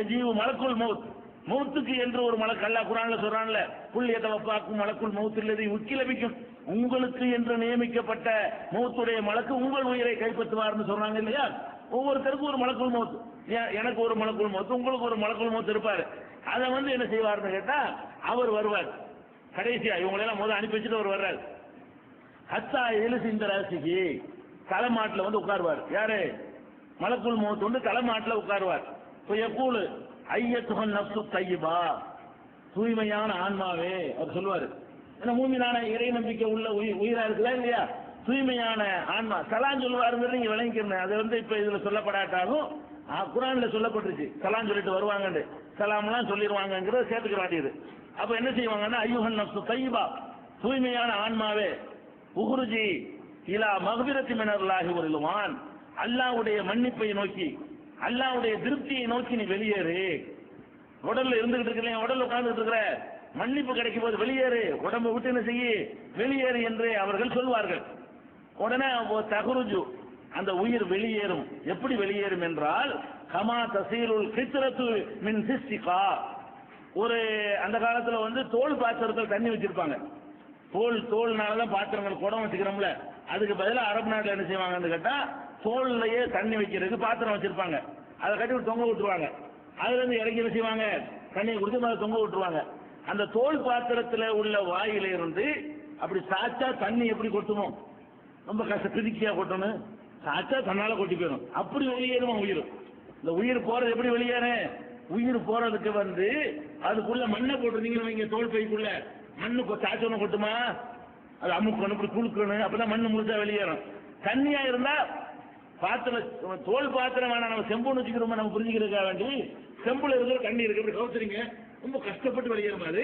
A: ஜீவு மலக்குள் மௌத், மௌத்துக்கு என்று ஒரு மலக்கு அல்லாஹ் குர்ஆன்ல சொல்றான்ல, குல் யதவஃபாக்கும் மலக்குல் மௌத் அல்லதி உக்கிலபிக்கும், உங்களுக்கு என்று நியமிக்கப்பட்ட மௌத்துடைய மலக்கு உங்கள் உயிரை கைப்பற்றுவார்னு சொல்றாங்க இல்லையா? ஒவ்வொருத்தருக்கும் ஒரு மலக்குள் மௌத், எனக்கு ஒரு மலக்குள் மௌத், உங்களுக்கு ஒரு மலக்குள் மௌத் இருப்பாரு. அதை வந்து என்ன செய்வார்னு கேட்டா, அவர் வருவார் கடைசியா, இவங்களெல்லாம் முதல் அனுப்பி வச்சுட்டு அவர் வர்றாரு. ஹத்தா எலுசு இந்த ராசிக்கு தலைமாட்டில் வந்து உட்காருவார். யாரு? மலக்குள் மௌத் வந்து தலைமாட்டில் உட்காருவார். எப்பூலு ஐயத்துகன் நப்சு தையிபா, தூய்மையான ஆன்மாவே அவர் சொல்லுவார். ஏன்னா மூமினான இறை நம்பிக்கை உள்ள உயிரா இருக்குதா இல்லையா? தூய்மையான ஆன்மா சலான் சொல்லுவாருங்கிறது நீங்க விளங்கிக்கணும். அது வந்து இப்ப இதுல சொல்லப்படாட்டாலும் குர்ஆன்ல சொல்லப்பட்டிருச்சு, சலான் சொல்லிட்டு வருவாங்க, சலாம்லாம் சொல்லிடுவாங்கிறத சேர்த்துக்க வேண்டியது. அப்ப என்ன செய்வாங்கன்னா, ஐயுஹன் நப்சு தையிபா, தூய்மையான ஆன்மாவே, உஹ்ருஜி இலா மக்பிரத்தி மினல்லாஹி வ ரிதுவான், அல்லாஹ்வுடைய மன்னிப்பை நோக்கி, அல்லாஹ்வுடைய திருப்தியை நோக்கி நீ வெளியேறு. உடல்ல இருந்துகிட்டு இருக்கல, உடல்ல உட்கார்ந்துட்டு இருக்கிற, மன்னிப்பு கிடைக்கும் போது வெளியேறு, உடம்பை விட்டு என்ன செய்ய வெளியேறு என்று அவர்கள் சொல்வார்கள். உடனே தகுருஜு, அந்த உயிர் வெளியேறும். எப்படி வெளியேறும் என்றால், கமா தசீலுல் ஃபித்ரத்து மின் ஃபிஸ்திகா. ஒரு அந்த காலத்துல வந்து தோல் பாத்திரத்தில் தண்ணி வச்சிருப்பாங்க. தோல்னாலதான் பாத்திரங்கள் குடம் வச்சுக்கிறோம்ல, அதுக்கு பதிலாக அரபு நாட்டில் என்ன செய்வாங்கன்னு கேட்டா தோல்லையே தண்ணி வைக்கிறதுக்கு பாத்திரம் வச்சிருப்பாங்க. அதை கட்டி தொங்க விட்டுருவாங்க. அதுல இருந்து இறங்கி என்ன செய்வாங்க, தண்ணியை குடிச்சு அதை தொங்க விட்டுருவாங்க. அந்த தோல் பாத்திரத்துல உள்ள வாயில இருந்து அப்படி சாச்சா தண்ணி எப்படி கொட்டுமோ, ரொம்ப பிரிக்கியா கொட்டணும், சாச்சா தன்னால கொட்டி போயிடும். அப்படி வெளியேறுமா உயிர். இந்த உயிர் போறது எப்படி வெளியேற, உயிர் போறதுக்கு வந்து அதுக்குள்ள மண்ணை போட்டுருந்தீங்கன்னு வைங்க, தோல் பைக்குள்ள மண்ணு சாச்சோன்னு கொட்டுமா, அது அமுக்கணும், இப்படி குளுக்கணும், அப்பதான் மண்ணு முழுசா வெளியேறும். தண்ணியா இருந்தா பாத்திரம், தோல் பாத்திரம் வேணாம், நம்ம செம்புன்னு வச்சுக்கிறோமா, நம்ம புரிஞ்சுக்கிறதுக்காக வேண்டி செம்புல இருக்கிற தண்ணி இருக்கு, அப்படி கவுத்துறீங்க, ரொம்ப கஷ்டப்பட்டு வெளியேறும். அது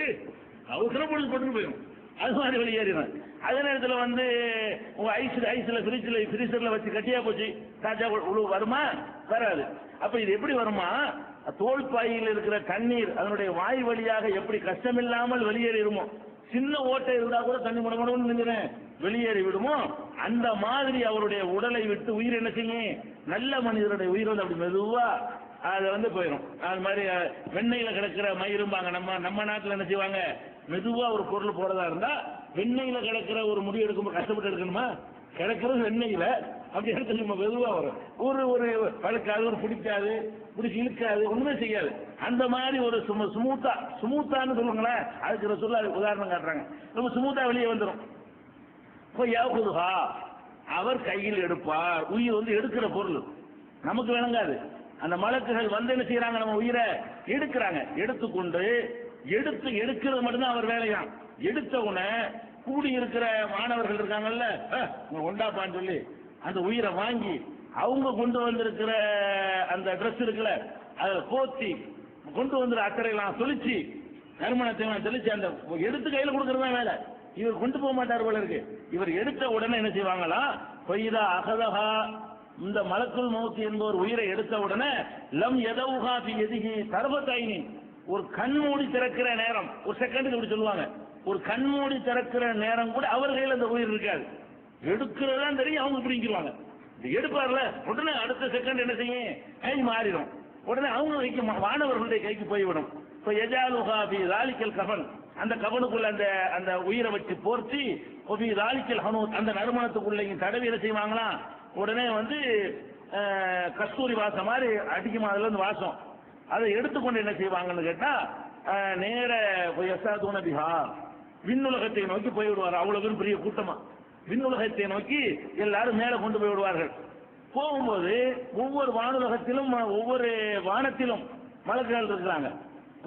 A: அவசரம் போட்டு போயிடும், அது மாதிரி வெளியேறிடும். அதே நேரத்தில் வந்து உங்க ஐஸ்ல ஃப்ரீசர்ல வச்சு கட்டியா போச்சு, சாச்சா வருமா, வராது. அப்ப இது எப்படி வருமா, தோல் பாயில் இருக்கிற தண்ணீர் அதனுடைய வாய் வழியாக எப்படி கஷ்டமில்லாமல் வெளியேறிடுமோ, சின்ன ஓட்டை இருந்தா கூட தண்ணி முடமுடன்னு வெளியேறி விடுமோ, அந்த மாதிரி அவருடைய உடலை விட்டு உயிர் என்ன செய்யும், நல்ல மனிதருடைய உயிர் வந்து அப்படி மெதுவா அதை வந்து போயிடும். அது மாதிரி வெண்ணெயில கிடக்கிற மயிரும்பாங்க. நம்ம நாட்டில் என்ன செய்வாங்க, மெதுவா ஒரு பொருள் போறதா இருந்தா வெண்ணெயில கிடக்கிற ஒரு முடிவு எடுக்கும் கஷ்டப்பட்டு எடுக்கணுமா, கிடக்கிறது வெண்ணெயில அப்படி எடுத்து நம்ம மெதுவா வரும். ஒரு பழுக்காது, ஒரு பிடிக்காது, பிடிச்சி இழுக்காது, ஒண்ணுமே செய்யாது. அந்த மாதிரி ஒரு சுமூத்தான்னு சொல்லுங்களேன், அதுக்கு சொல்ல உதாரணம் காட்டுறாங்க. ரொம்ப சுமூத்தா வெளியே வந்துடும். அவர் கையில் எடுப்பார். உயிர் வந்து எடுக்கிற பொருள் நமக்கு விளங்காது. அந்த மலக்குகள் வந்து என்ன செய்யறாங்க, நம்ம உயிரை எடுக்கிறாங்க. எடுத்துக்கொண்டு எடுக்கிறது மட்டும்தான் அவர் வேலையாம். எடுத்த உடனே கூடி இருக்கிற மாணவர்கள் இருக்காங்கல்ல, ஒண்டாப்பான்னு சொல்லி அந்த உயிரை வாங்கி அவங்க கொண்டு வந்திருக்கிற அந்த ட்ரெஸ் இருக்குல்ல, அதை போத்தி கொண்டு வந்து அக்கறையெல்லாம் தொளிச்சு நறுமணத்தை தெளிச்சு அந்த எடுத்து கையில் கொடுக்கறது தான் வேலை. இவர் கொண்டு போக மாட்டார் போல இருக்கு. இவர் எடுத்த உடனே என்ன செய்வாங்களா, பொய்தா அகதகா, இந்த மலக்குள் மௌத் என்பவர் உயிரை எடுத்த உடனே லம் எதவுகா பி எதிகி தர்பத்தைனி, ஒரு கண்மூடி திறக்கிற நேரம், ஒரு செகண்டுக்கு இப்படி சொல்லுவாங்க, ஒரு கண்மூடி திறக்கிற நேரம் கூட அவர் கையில் அந்த உயிர் இருக்காது. எடுக்கிறதான் தெரியும், அவங்க பிடிங்கிடுவாங்க. எடுப்பார்ல உடனே அடுத்த செகண்ட் என்ன செய்யும், கை மாறிடும். உடனே அவங்க கைக்கு, மாணவர்களுடைய கைக்கு போய்விடும். இப்போ எஜாலுஹா பி ராலிக்கல் கஃபன், அந்த கஃபனுக்குள்ள அந்த உயிரை வச்சு போர்த்தி, பி ராலிக்கல் ஹனூத், அந்த நறுமணத்துக்குள்ள தடவி என்ன செய்வாங்களாம், உடனே வந்து கஸ்தூரி வாசம் மாதிரி அடிக்குமா, அதுல இருந்து வாசம். அதை எடுத்துக்கொண்டு என்ன செய்வாங்கன்னு கேட்டா நேர பிஹா, விண்ணுலகத்தை நோக்கி போய்விடுவார். அவ்வளவு பெரிய கூட்டமா விண்ணுலகத்தை நோக்கி எல்லாரும் மேல கொண்டு போய் விடுவார்கள். போகும்போது ஒவ்வொரு வானுலகத்திலும் ஒவ்வொரு வானத்திலும் மலக்குகள் இருக்கிறாங்க.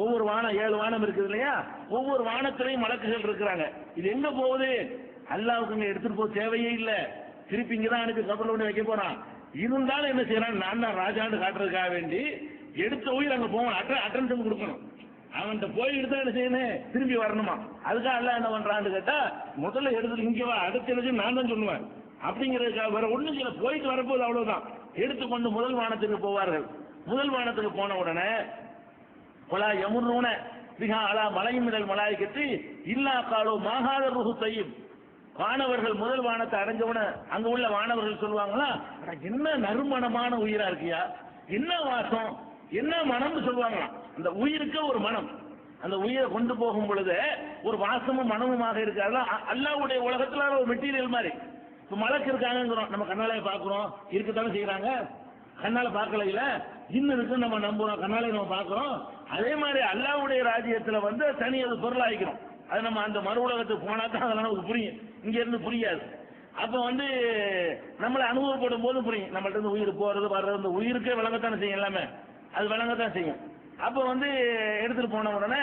A: ஒவ்வொரு வானம் 7 வானம் இருக்குது இல்லையா, ஒவ்வொரு வானத்திலையும் மலக்குகள் இருக்கிறாங்க. இது எங்க போகுது, அல்லாவுக்கு இங்க எடுத்துட்டு போக தேவையே இல்லை, திருப்பி இங்கதான் அனுப்பி கப்பல் கொண்டு வைக்க போறான். இருந்தாலும் என்ன செய்யறான், நான் தான் ராஜான்னு காட்டுறதுக்காக வேண்டி எடுத்த உயிர் அங்க போவான், அட்டென்ஷன் கொடுக்கணும். அவன்கிட்ட போய் எடுத்தா என்ன செய்யணும், திரும்பி வரணுமா. அதுக்காக எல்லாம் என்ன பண்றான்னு கேட்டா, முதல்ல எடுத்துட்டு இங்க வா, அடுத்த எழுதி நான் தான் சொல்லுவேன் அப்படிங்கிறதுக்காக வேற ஒண்ணும் செய்யல. போயிட்டு வரப்போது அவ்வளவுதான். எடுத்துக்கொண்டு முதல் வானத்துக்கு போவார்கள். முதல் வானத்துக்கு போன உடனே பலா யமுர்ரூன பிஹா அலா மலையும் மினல் மலாயிகத்தி இல்லா காலோ மாகாத ருஹு தய்யிப், வானவர்கள் முதல் வானத்தை அடைஞ்சவுடனே அங்க உள்ள வானவர்கள் சொல்லுவாங்களா, என்ன நறுமணமான உயிரா இருக்கியா, என்ன வாசம், என்ன மனம்னு சொல்லுவாங்களாம். அந்த உயிருக்கு ஒரு மனம், அந்த உயிரை கொண்டு போகும் பொழுது ஒரு வாசமும் மனமுமாக இருக்காது. அல்லாஹ்வுடைய உலகத்துல ஒரு மெட்டீரியல் மாதிரி. இப்ப மலக்கு இருக்காங்கிறோம், நம்ம கண்ணாலே பாக்குறோம், இருக்கத்தானே செய்யறாங்க, கண்ணால பார்க்கல, இல்ல ஜின்னு இருக்கு நம்ம நம்புறோம், கண்ணாலே நம்ம பாக்குறோம். அதே மாதிரி அல்லாஹ்வுடைய ராஜ்யத்துல வந்து தனி அது பொருளாகிக்கிறோம். அது நம்ம அந்த மறு உலகத்துக்கு போனா தான் அதெல்லாம் நமக்கு புரியும், இங்க இருந்து புரியாது. அப்ப வந்து நம்மளை அனுபவப்படும் போது புரியும். நம்மள்ட்ட இருந்து உயிர் போறது வர்றது, இந்த உயிருக்கே விளங்கத்தானே செய்யும், எல்லாமே அது விளங்கத்தான் செய்யும். அப்ப வந்து எடுத்துட்டு போன உடனே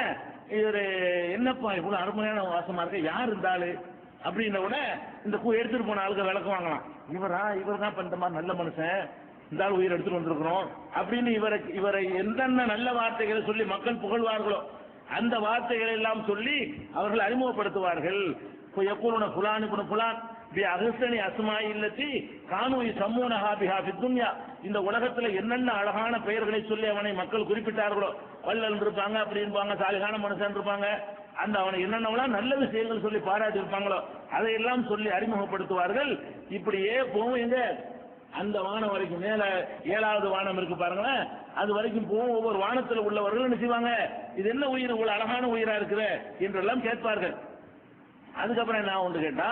A: இவர் என்னப்பா இவ்வளவு அருமையான வாசமா இருக்க, யார் இருந்தாலும் அப்படின்ன உடனே இந்த எடுத்துட்டு போன ஆளுக்கு விளக்கம் வாங்கலாம். இவர் தான் பண்ற மாதிரி நல்ல மனுஷன், இந்த ஆள் உயிர் எடுத்துட்டு வந்திருக்கிறோம் அப்படின்னு இவரை என்னென்ன நல்ல வார்த்தைகளை சொல்லி மக்கள் புகழ்வார்களோ அந்த வார்த்தைகளை எல்லாம் சொல்லி அவர்கள் அறிமுகப்படுத்துவார்கள். எப்பூர்ண புலான் இப்ப புலான் அகஸ்தனி அஸ்மாயி இல்லத்தி கானூயி சம்மூனஹா பிஹா ஃபித்துன்யா, இந்த உலகத்துல என்னென்ன அழகான பெயர்களை சொல்லி அவனை மக்கள் குறிப்பிட்டார்களோ, வல்லல் இருப்பாங்க, அப்படி இருப்பாங்க, சாலிகான மனுஷன் இருப்பாங்க, அந்த அவனை என்னென்னலாம் நல்ல விஷயங்கள் சொல்லி பாராட்டி இருப்பாங்களோ அதையெல்லாம் சொல்லி அறிமுகப்படுத்துவார்கள். இப்படியே போகும் எங்க அந்த வானம் வரைக்கும், மேல 7வது வானம் இருக்கு பாருங்களேன், அது வரைக்கும் போகும். ஒவ்வொரு வானத்தில் உள்ளவர்கள் என்ன செய்வாங்க, இது என்ன உயிர், இவ்வளவு அழகான உயிரா இருக்குது என்றெல்லாம் கேட்பார்கள். அதுக்கப்புறம் என்ன ஒன்று கேட்டா,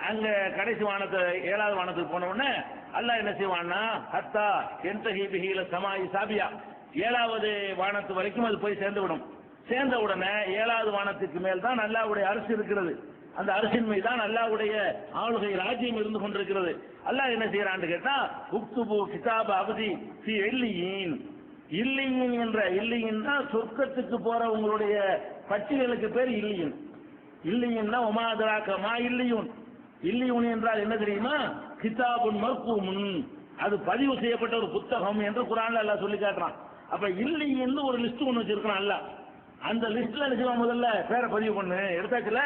A: அங்க கடைசி வானத்தை 7வது வானத்துக்கு போன உடனே அல்லாஹ் என்ன செய்வான்னா, ஹத்தா என்தஹி பிஹில சமாஇ சாபியா, 7வது வானத்து வரைக்கும் அது போய் சேர்ந்து விடும். சேர்ந்த உடனே 7வது வானத்துக்கு மேல் தான் அல்லாஹ்வுடைய அரசு இருக்கிறது. அந்த அரசின் மீது தான் அல்லாஹ்வுடைய ஆளுகை ராஜ்யம் இருந்து கொண்டிருக்கிறது. அல்லாஹ் என்ன செய்யறான்னு கேட்டா, உக்துபு கிதாப அப்தி ஃபீ இல்லியீன், இல்லியீன் என்ற இல்லியீன் தான் சொர்க்கத்துக்கு போற உங்களுடைய பட்டியலுக்கு பேர் இல்லியீன். இல்லியீன்னா ஒமா அத்ராக மா இல்லியூன், இல்லியூன் என்றால் என்ன தெரியுமா, கிதாபுன் மர்கூமுன், அது பதிவு செய்யப்பட்ட ஒரு புத்தகம் என்று குர்ஆன்ல அல்லாஹ் சொல்லி காட்டுறான். அப்ப இல்லியீன்னு ஒரு லிஸ்ட் ஒன்று வச்சிருக்கான் அல்லாஹ். அந்த லிஸ்ட்ல நிச்சயமா முதல்ல பேரை பதிவு பண்ணு, எடுத்தாச்சுல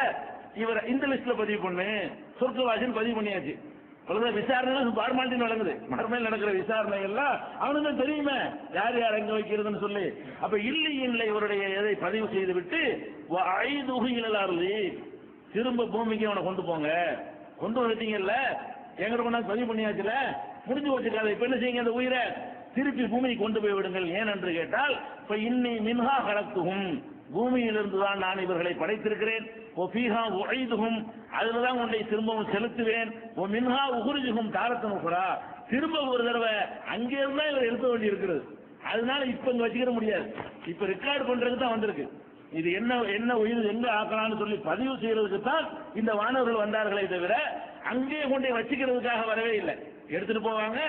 A: இவர் இந்த லிஸ்ட்ல பதிவு பண்ணு, சொர்க்கவாசின்னு பதிவு பண்ணியாச்சு. விசாரணை ஃபார்மாலிட்டி நடக்குது, மறுமையில் நடக்கிற விசாரணை எல்லாம் அவனுக்கு தெரியுமே யார் யார் எங்க வைக்கிறதுன்னு சொல்லி. அப்ப இல்லையில்லை இவருடைய எதை பதிவு செய்து விட்டு திரும்ப பூமிக்கு அவனை கொண்டு போங்க, கொண்டு வந்துட்டீங்கல்ல, எங்கிட்ட கொண்டாந்து பதிவு பண்ணியாச்சுல, முடிஞ்சு வச்சுக்காத, இப்ப என்ன செய்யுங்க, அந்த உயிரை திருப்பி பூமிக்கு கொண்டு போய் விடுங்கள். ஏன் என்று கேட்டால், இப்ப இன்னி மின்ஹா கலத்துகும், பூமியிலிருந்து தான் நான் இவர்களை படைத்திருக்கிறேன், ஒஃபீஹா உஐதுகும், அதுலதான் உன்னை திரும்பவும் செலுத்துவேன், ஓ மின்ஹா உகுருஜுகும் தாரத்தன் உகுரா, திரும்ப ஒரு தடவை அங்கே இருந்தா இவர் எடுக்க வேண்டி இருக்கிறது. அதனால இப்ப இங்க வச்சுக்கிற முடியாது, இப்ப ரெக்கார்டு பண்றதுக்கு தான் வந்திருக்கு. இது என்ன என்ன உயிர் எங்க ஆக்கலாம்னு சொல்லி பதிவு செய்யறதுக்கு தான் இந்த வானவர்கள் வந்தார்களே தவிர அங்கேயே கொண்டே வச்சுக்கிறதுக்காக வரவே இல்லை. எடுத்துட்டு போவாங்க,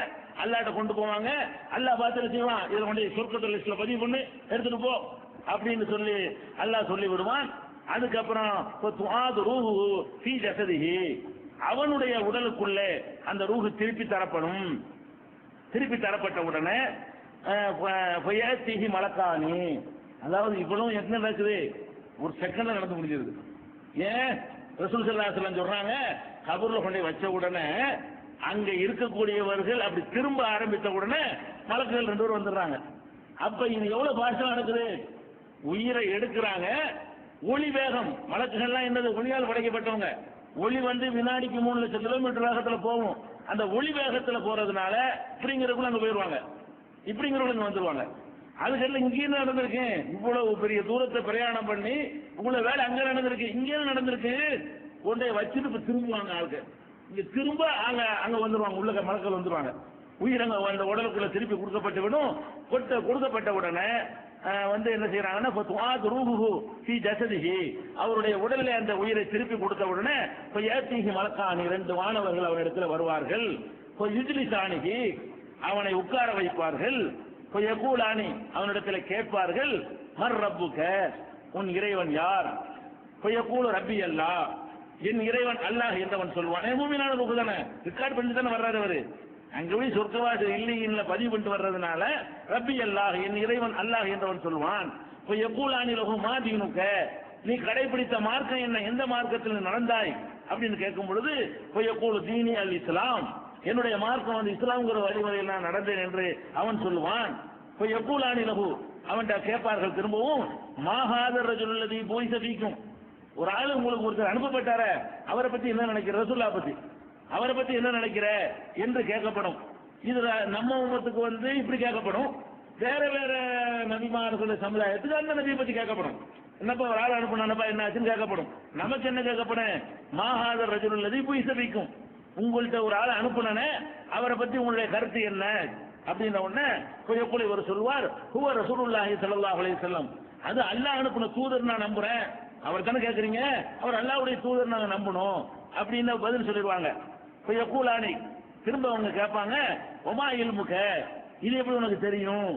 A: அல்லாட்ட கொண்டு போவாங்க, அல்லாஹ் பார்த்து செய்வான், இதை கொண்டு சொர்க்கத்து லிஸ்ட்ல பதிவு பண்ணி எடுத்துட்டு போ அப்படின்னு சொல்லி அல்லாஹ் சொல்லி விடுவான். அதுக்கப்புறம் அவனுடைய உடலுக்குள்ளே அந்த ரூஹு திருப்பி தரப்படும். திருப்பி தரப்பட்ட உடனே மலக்கானி, அதாவது இவ்வளவு என்ன நடக்குது, ஒரு செகண்ட்ல நடந்து முடிஞ்சது. ஏன் ரசூல் ஸல்லல்லாஹு அலைஹி வஸல்லம் சொல்றாங்க, கபர்ல கொண்டு வச்ச உடனே அங்க இருக்கக்கூடியவர்கள் அப்படி திரும்ப ஆரம்பித்த உடனே மலக்குகள் 2 பேர் வந்துடுறாங்க. அப்ப இது எவ்வளவு பாஷா நடக்குது, உயிரை எடுக்கிறாங்க, ஒளி வேகம், மலக்குகள்லாம் என்னது ஒளியால் படைக்கப்பட்டவங்க, ஒளி வந்து வினாடிக்கு 3 லட்சம் கிலோமீட்டர் வேகத்துல போகும். அந்த ஒளி வேகத்துல போறதுனால இப்படிங்கிறவங்க அங்க போயிருவாங்க, இப்படிங்கிறவங்க வந்துருவாங்க. அதுக்கெல்லாம் இங்கே நடந்திருக்கு, இவ்வளவு பெரிய தூரத்தை பிரயாணம் பண்ணி இவ்வளவு வேலை அங்க நடந்திருக்கு, இங்கே நடந்திருக்கு, கொண்டே வச்சுட்டு இப்ப திரும்புவாங்க ஆளுக்கு, இங்க திரும்ப அங்க அங்க வந்துருவாங்க, உள்ள மலக்கள் வந்துருவாங்க, உயிரங்க அந்த உடலுக்குள்ள திருப்பி கொடுக்கப்பட்டு விடும். கொடுக்கப்பட்ட உடனே வந்து என்ன செய்யறாங்கன்னா, அவருடைய உடலில் அந்த உயிரை திருப்பி கொடுத்த உடனே மலக்கானி 2 வானவர்கள் அவரிடத்தில் வருவார்கள். யுஜ்லிசானிகி, அவனை உட்கார வைப்பார்கள். யகூலானி, அவனிடத்தில் கேட்பார்கள், மர் ரப்புக, உன் இறைவன் யார்? யகூலு ரப்பி அல்லாஹ், என் இறைவன் அல்லாஹ் என்றவன் சொல்வான். மூமினான ரூஹ் தானே, ரெக்கார்ட் பண்ணி தானே வர்றாரு அவரு, அங்க போய் சொர்க்கவாசி இல்லையின்ல பதிவு பண்ணிட்டு வர்றதுனால ரப்பி அல்லாஹ், என் இறைவன் அல்லாஹ் என்றவன் சொல்வான். யகூலானி லஹு மா தீனுக, நீ கடைபிடித்த மார்க்கம் என்ன, எந்த மார்க்கத்தில் நடந்தாய் அப்படின்னு கேட்கும் பொழுது யகூலு தீனி அல் இஸ்லாம், என்னுடைய மார்க்கம் வந்து இஸ்லாம்ங்கிற வழிமுறையில் நான் நடந்தேன் என்று அவன் சொல்லுவான். யகூலானி லஹு, அவன்கிட்ட கேட்பார்கள் திரும்பவும், மாஹாதர் ரஜுல்லதி போய் சபிக்கும், ஒரு ஆளு உங்களுக்கு ஒருத்தர் அனுப்பப்பட்டார, அவரை பத்தி என்ன நினைக்கிற, ரசூல்லா பத்தி அவரை பத்தி என்ன நினைக்கிற என்று கேட்கப்படும். இதுல நம்ம உம்மத்துக்கு வந்து இப்படி கேட்கப்படும், வேற வேற நபிமார்களுடைய சமுதாயத்துக்கு அந்த நபியை பத்தி கேட்கப்படும். என்னப்பா ஒரு ஆள் அனுப்பினப்பா என்ன ஆச்சுன்னு கேட்கப்படும். நமக்கு என்ன கேட்கப்படும், மாஹாதர் ரஜுல்லதி போய் சபிக்கும், உங்கள்கிட்ட ஒரு ஆள் அனுப்புனே அவரை பத்தி உங்களுடைய கருத்து என்ன அப்படின்ன உடனே கொஞ்சம் இவர் சொல்வார், ஹுவ ரசூலுல்லாஹி ஸல்லல்லாஹு அலைஹி வஸல்லம், அது அல்லாஹ் அனுப்புன தூதர் நான் நம்புறேன். அவர் தானே கேட்கறீங்க, அவர் அல்லாஹ்வுடைய தூதர் நாங்க நம்பணும் அப்படின்னு பதில் சொல்லிடுவாங்க. யகூலானி, திரும்ப அவங்க கேட்பாங்க, ஒமா இல்முக, இது எப்படி உனக்கு தெரியும்,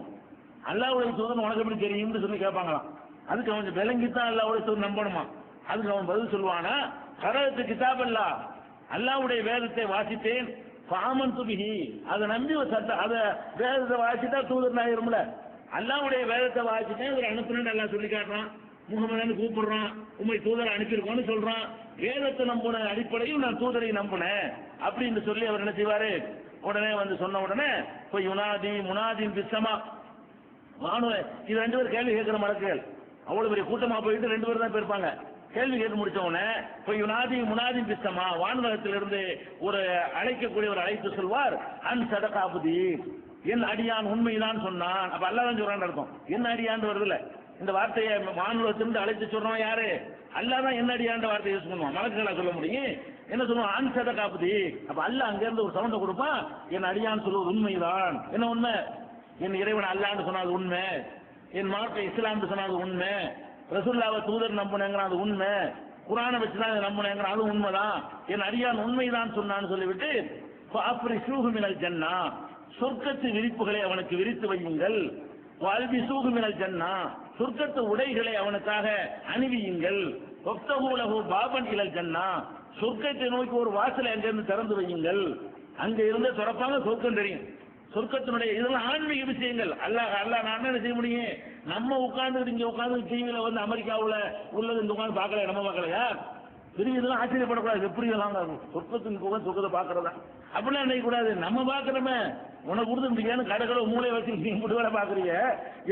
A: அல்லாஹ்வுடைய தூதர் உனக்கு எப்படி தெரியும்னு சொல்லி கேட்பாங்களாம். அதுக்கு அவன் விளங்கித்தான் அல்லாஹ்வுடைய தூதர் நம்பணுமா. அதுக்கு அவன் பதில் சொல்லுவானா, கரத்து கிதாப் அல்லாஹ், அல்லாஹ்வுடைய வேதத்தை வாசித்தேன், ஃபாமன்து பிஹி, அதை நம்பி அதை வேதத்தை வாசித்தா தூதர் ஆயிரும்ல, அல்லாஹ்வுடைய வேதத்தை வாசித்தேன், ஒரு அனுப்புறேன்னு அல்லாஹ் சொல்லி காட்டுறான், முகமதுன்னு கூப்பிடுறான், உண்மை தூதரை அனுப்பியிருக்கோன்னு சொல்றான், வேதத்தை நம்பின அடிப்படையில் நான் தூதரை நம்பினேன் அப்படின்னு சொல்லி அவர் என்ன செய்வாரு, உடனே வந்து சொன்ன உடனே போய் யுனாதி முனாதின் பிஸ்ஸமா, வானு இது 2 பேர் கேள்வி கேட்கிற மலக்குகள் அவ்வளவு பெரிய கூட்டமா போயிட்டு 2 பேர் தான் போயிருப்பாங்க. கேள்வி கேட்டு முடிச்ச உடனே போய் யுனாதி முனாதின் பிஸ்ஸமா, வானுலகத்திலிருந்து ஒரு அழைக்கக்கூடிய ஒரு அழைத்து சொல்வார், அன் சதகாபுதி, என் அடியான் உண்மைதான் சொன்னான். அப்ப அல்லாஹ் தான் சொல்றான்னு அர்த்தம். என் அடியான் வருதுல, இந்த வார்த்தையை மானுலத்திலிருந்து அழைத்து சொல்றோம் யாரு? அல்லாஹ் தான் என்ன அடியான்ற வார்த்தையை யூஸ் பண்ணுவான். மலக்குகளா சொல்ல முடியும்? என்ன சொல்லுவான்? ஆன் சத காப்புதி. அப்ப அல்லாஹ் அங்க இருந்து ஒரு சவுண்ட கொடுப்பான், என் அடியான் சொல்லுவது உண்மைதான். என்ன உண்மை? என் இறைவன் அல்லாஹ்னு சொன்னது உண்மை, என் மார்க்க இஸ்லாம்னு சொன்னது உண்மை, ரசூலுல்லாஹ்வை தூதர் நம்பினேங்கிற அது உண்மை, குர்ஆனை வச்சுதான் நம்பினேங்கிற அது உண்மைதான், என் அடியான் உண்மைதான் சொன்னான்னு சொல்லிவிட்டு ஃபாஃப்ரிஷூஹு மினல் ஜன்னா, சொர்க்கத்து விரிப்புகளை அவனுக்கு விரித்து வையுங்கள். வல்பிசூஹு மினல் ஜன்னா, சொர்க்கத்து உடைகளை அவனுக்காக அணிவியுங்கள். வஃப்தஹூ லஹு பாபன் இலல் ஜன்னா, சொர்க்கத்தை நோக்கி ஒரு வாசலை அங்கிருந்து திறந்து வையுங்கள். அங்க இருந்து திறப்பாங்க, சொர்க்கம் தெரியும். சொர்க்கத்தினுடைய இதெல்லாம் ஆன்மீக விஷயங்கள். அல்லாஹ் நான் என்ன செய்ய முடியும்? நம்ம உட்கார்ந்து இங்க உட்கார்ந்து டிவியில வந்து அமெரிக்காவுல உள்ளது இந்த உட்கார்ந்து பார்க்கல, நம்ம பார்க்கலையா? பெரிய இதெல்லாம் ஆச்சரியப்படக்கூடாது. எப்படி இதெல்லாம் சொர்க்கத்தின் புகழ் சொர்க்கத்தை பார்க்கறதா அப்படிலாம் நினைக்க கூடாது. நம்ம பார்க்கிறோமே, உனக்கு கொடுத்து முடியாது கடற்கரை மூளை வச்சு நீ மட்டும் வேலை பார்க்குறீங்க.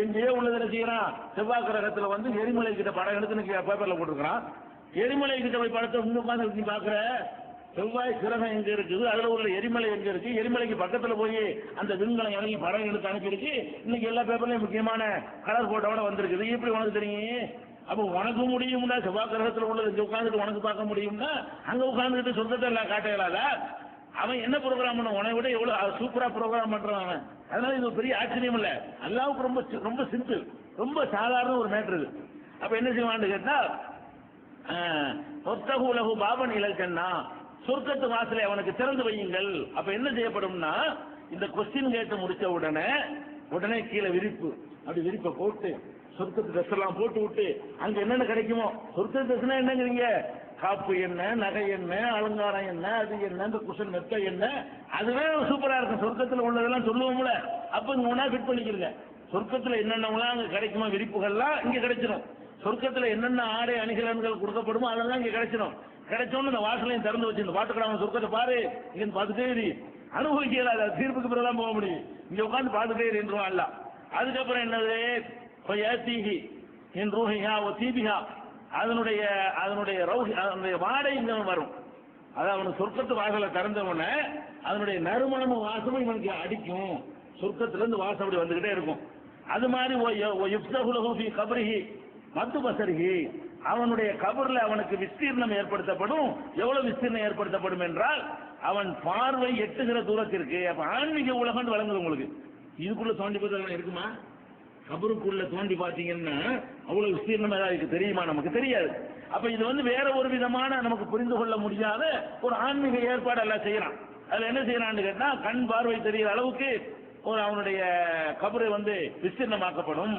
A: எங்கேயோ உள்ளதில் செய்யறான். செவ்வாய் கிரகத்தில் வந்து எரிமலை கிட்ட படம் எடுத்து பேப்பர்ல போட்டுருக்கான். எரிமலை கிட்ட போய் படத்தை உங்க உட்காந்து நீ பார்க்குற. செவ்வாய் கிரகம் எங்க இருக்குது, அதுல உள்ள எரிமலை எங்க இருக்கு, எரிமலைக்கு பக்கத்துல போய் அந்த விண்கலம் இறங்கி படம் எடுத்து அனுப்பியிருக்கு. இன்னைக்கு எல்லா பேப்பர்லயும் முக்கியமான கலர் போட்டோட வந்திருக்குது. எப்படி உனக்கு தெரியும்? அப்ப உனக்கு முடியும்னா செவ்வாய் கிரகத்தில் உள்ளது இங்க உட்காந்துட்டு உனக்கு பார்க்க முடியும்னா அங்க உட்காந்துட்டு சொந்தத்தை எல்லாம் காட்ட இயலாதா? அவன் என்ன ப்ரோக்ராம் பண்ண உன விட எவ்வளவு சூப்பரா ப்ரோக்ராம் பண்றான் அவன். அதனால இது பெரிய ஆச்சரியம் இல்ல. அல்லாவுக்கு ரொம்ப ரொம்ப சிம்பிள், ரொம்ப சாதாரண ஒரு மேட்டர் இது. அப்ப என்ன செய்வான்னு கேட்டா, வஃப்தஹூ லஹு பாபன் இலல் ஜன்னா, சொர்க்கத்து வாசலை அவனுக்கு திறந்து வையுங்கள். அப்ப என்ன செய்யப்படும்னா, இந்த கொஸ்டின் கேட்டு முடிச்ச உடனே கீழே விரிப்பு, அப்படி விரிப்பை போட்டு சொர்க்கத்து ட்ரெஸ் எல்லாம் போட்டு விட்டு அங்க என்னென்ன கிடைக்குமோ, சொர்க்கத்து ட்ரெஸ்னா என்னங்கிறீங்க? காப்பு என்ன, நகை என்ன, அலங்காரம் என்ன, அது என்ன, இந்த குஷன் மெத்த என்ன, அதுவே சூப்பரா இருக்கும். சொர்க்கத்துல உள்ளதெல்லாம் சொல்லுவோம்ல, அப்ப இங்க ஒன்னா ஃபிட் பண்ணிக்கிறீங்க. சொர்க்கத்துல என்னென்னலாம் அங்க கிடைக்குமா, விரிப்புகள்லாம் இங்க கிடைச்சிடும். சொர்க்கத்துல என்னென்ன ஆடை அணிகலன்கள் கொடுக்கப்படுமோ அதெல்லாம் இங்க கிடைச்சிடும். கிடைச்சோன்னு இந்த வாசலையும் திறந்து வச்சு இந்த பாட்டுக்கடா சொர்க்கத்தை பாரு, இங்க பார்த்துட்டே இரு, அனுபவிக்கல, தீர்ப்புக்கு பிறகுதான் போக முடியும். இங்க உட்காந்து பார்த்துட்டே இருந்துருவான் அல்ல. அதுக்கப்புறம் என்னது? என் ரூஹிஹா ஓ தீபிஹா, அதனுடைய வாடை இங்க வரும். அதாவது அவனுக்கு சொர்க்கத்து வாசலை திறந்தவன அதனுடைய நறுமணமும் வாசமும் இவனுக்கு அடிக்கும். சொர்க்கத்துல இருந்து வாசம் அப்படி வந்துகிட்டே இருக்கும். அது மாதிரி கபரிஹி மத்து பசரிஹி, அவனுடைய கபர்ல அவனுக்கு விஸ்தீர்ணம் ஏற்படுத்தப்படும். எவ்வளவு விஸ்தீர்ணம் ஏற்படுத்தப்படும் என்றால் அவன் பார்வை எட்டுகிற தூரத்திற்கு. அப்ப ஆன்மீக உலகம் வழங்குது உங்களுக்கு. இதுக்குள்ள தோண்டி பார்த்து இருக்குமா? கபருக்குள்ள தோண்டி பார்த்தீங்கன்னா அவ்வளவு விஸ்தீர்ணம் ஏதாவது தெரியுமா? நமக்கு தெரியாது. அப்ப இது வந்து வேற ஒரு விதமான நமக்கு புரிந்து கொள்ள முடியாத ஒரு ஆன்மீக ஏற்பாடு எல்லாம் செய்யறான். அதுல என்ன செய்யறான்னு கேட்டா, கண் பார்வை தெரிகிற அளவுக்கு ஒரு அவனுடைய கபரை வந்து விஸ்தீர்ணமாக்கப்படும்.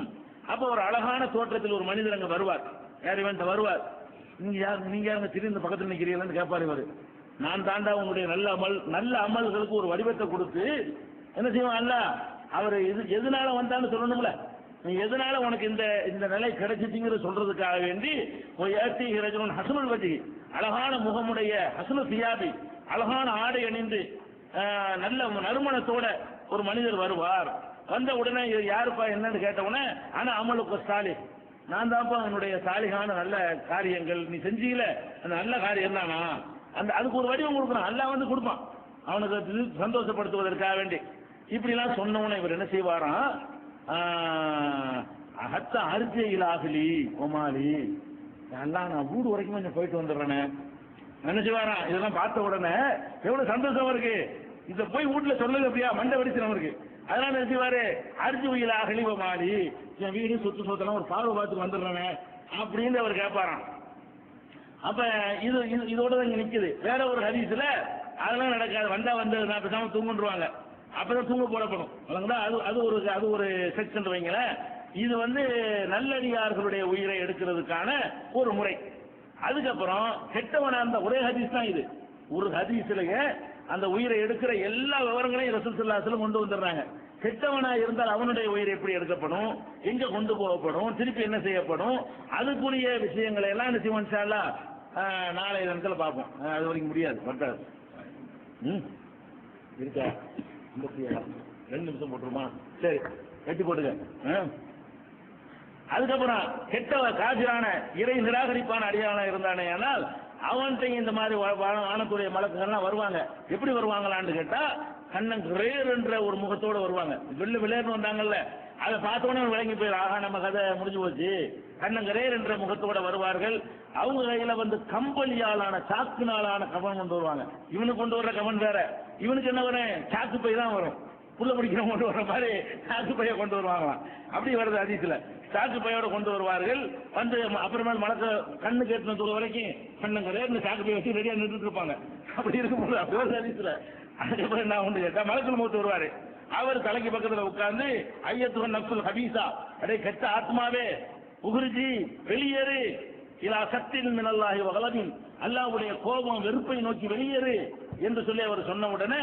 A: அப்ப ஒரு அழகான தோற்றத்தில் ஒரு மனிதர் அங்க வருவார். யார் இவன் வருவார். நீங்க யாருங்க திடீர்னு பக்கத்தில் நிற்கிறீங்கன்னு கேட்பாரு இவரு. நான் தாண்டா உங்களுடைய நல்ல அமல்களுக்கு ஒரு வடிவத்தை கொடுத்து என்ன செய்வான் அல்ல, அவர் எதனால வந்தான்னு சொல்லணும்ல. நீ எதனால உனக்கு இந்த நிலை கிடைச்சிட்டீங்கிற சொல்றதுக்காக வேண்டி ஹசனுல் வஜி, அழகான முகமுடைய ஹசனு சியாபி, அழகான ஆடை அணிந்து நல்ல நறுமணத்தோட ஒரு மனிதர் வருவார். வந்த உடனே யாருப்பா என்னன்னு கேட்ட உடனே, ஆனா அமலுக்கு சாலி, நான் தான்ப்பா அவனுடைய சாலிகான நல்ல காரியங்கள் நீ செஞ்சீல, அந்த நல்ல காரியம் தானா, அதுக்கு ஒரு வடிவம் கொடுக்குறான். அல்லா வந்து கொடுப்பான் அவனுக்கு சந்தோஷப்படுத்துவதற்காக வேண்டி. இப்படிலாம் சொன்னவன இவர் என்ன செய்வாராம், அகத்த அரிசியில் ஆகலி ஒமாலி, எல்லாம் நான் வீடு வரைக்கும் கொஞ்சம் போயிட்டு வந்துடுறேன்னு என்ன செய்வாராம். இதெல்லாம் பார்த்த உடனே எவ்வளவு சந்தோஷம் இருக்கு. இதை போய் வீட்டுல சொல்லுங்க அப்படியா, மண்டை வெடிச்சு இருக்கு. அதனால என்ன செய்வாரு, அரிசி உயில ஆகலி ஒமாலி, என் வீடு சொத்தெல்லாம் ஒரு பார்வை பார்த்துட்டு வந்துடுறேன்னு அப்படின்னு அவர் கேட்பாராம். அப்ப இதோட தான் இங்க நிக்குது. வேற ஒரு ஹதீஸ்ல அதெல்லாம் நடக்காது. வந்தது நான் பேசாம தூங்குன்றுவாங்க. அப்பதான் தூங்க போடப்படும். அது ஒரு செக்ஷன் வைங்களேன். இது வந்து நல்லடியார்களுடைய உயிரை எடுக்கிறதுக்கான ஒரு முறை. அதுக்கப்புறம் கெட்டவன அந்த ஒரே ஹதீஸ் தான் இது. ஒரு ஹதீஸ்லயே அந்த உயிரை எடுக்கிற எல்லா விவரங்களையும் ரசூல் ஸல்லல்லாஹு அலைஹி வஸல்லம் கொண்டு வந்துடுறாங்க. கெட்டவனா இருந்தால் அவனுடைய உயிர் எப்படி எடுக்கப்படும், எங்க கொண்டு போகப்படும், திருப்பி என்ன செய்யப்படும், அதுக்குரிய விஷயங்களை எல்லாம் என்ன செய்வோம் இன்ஷா அல்லாஹ் நாளை தினத்துல பார்ப்போம். அது வரைக்கும் முடியாது, பத்தாது. இருக்கா 2 நிமிஷம் போட்டுருமா? சரி, வெட்டி போட்டுக்க. அதுக்கப்புறம் கெட்ட காஜிரான இறை நிராகரிப்பான அடியானா இருந்தானே ஆனால் அவன்கிட்ட இந்த மாதிரி வானத்துடைய மலக்குகள்லாம் வருவாங்க. எப்படி வருவாங்களான்னு கேட்டா கண்ணங்கிரேர் என்ற ஒரு முகத்தோடு வருவாங்க. விளையாட்டு வந்தாங்கல்ல, அதை பார்த்தோன்னே விளங்கி போயிடும், ஆகா நம்ம கதை முடிஞ்சு போச்சு. கண்ணங்கிரேர் என்ற முகத்தோட வருவார்கள். அவங்க கையில கம்பளியாலான சாக்குனாலான கவன் கொண்டு வருவாங்க. இவனுக்கு கொண்டு வர்ற கவன் வேற, இவனுக்கு என்ன வரும், சாக்கு பை தான் வரும். புள்ள படிக்கிற கொண்டு வர்ற மாதிரி சாக்கு பைய கொண்டு வருவாங்களாம். அப்படி வருது அதிசல. சாக்கு பையோட கொண்டு வருவார்கள். அப்புறமேல் மலக்க கண்ணு கேட்டு தூரம் வரைக்கும் கண்ணங்கிரேர் சாக்கு பைய வச்சு ரெடியா நின்றுட்டு இருப்பாங்க. அப்படி இருக்கும்போது அப்படி வருது அதிசல. அதுக்கப்புறம் என்ன ஒன்று கேட்டா மலக்குள் மூத்து வருவாரு. அவர் தலைக்கு பக்கத்துல உட்கார்ந்து ஐயத்துவன் நப்சுல் ஹபீசா, அடே கெட்ட ஆத்மாவே, உகுருஜி வெளியேறு, இலா சத்தின் மினல்லாஹி வகலமின், அல்லாஹ்வுடைய கோபம் வெறுப்பை நோக்கி வெளியேறு என்று சொல்லி அவர் சொன்ன உடனே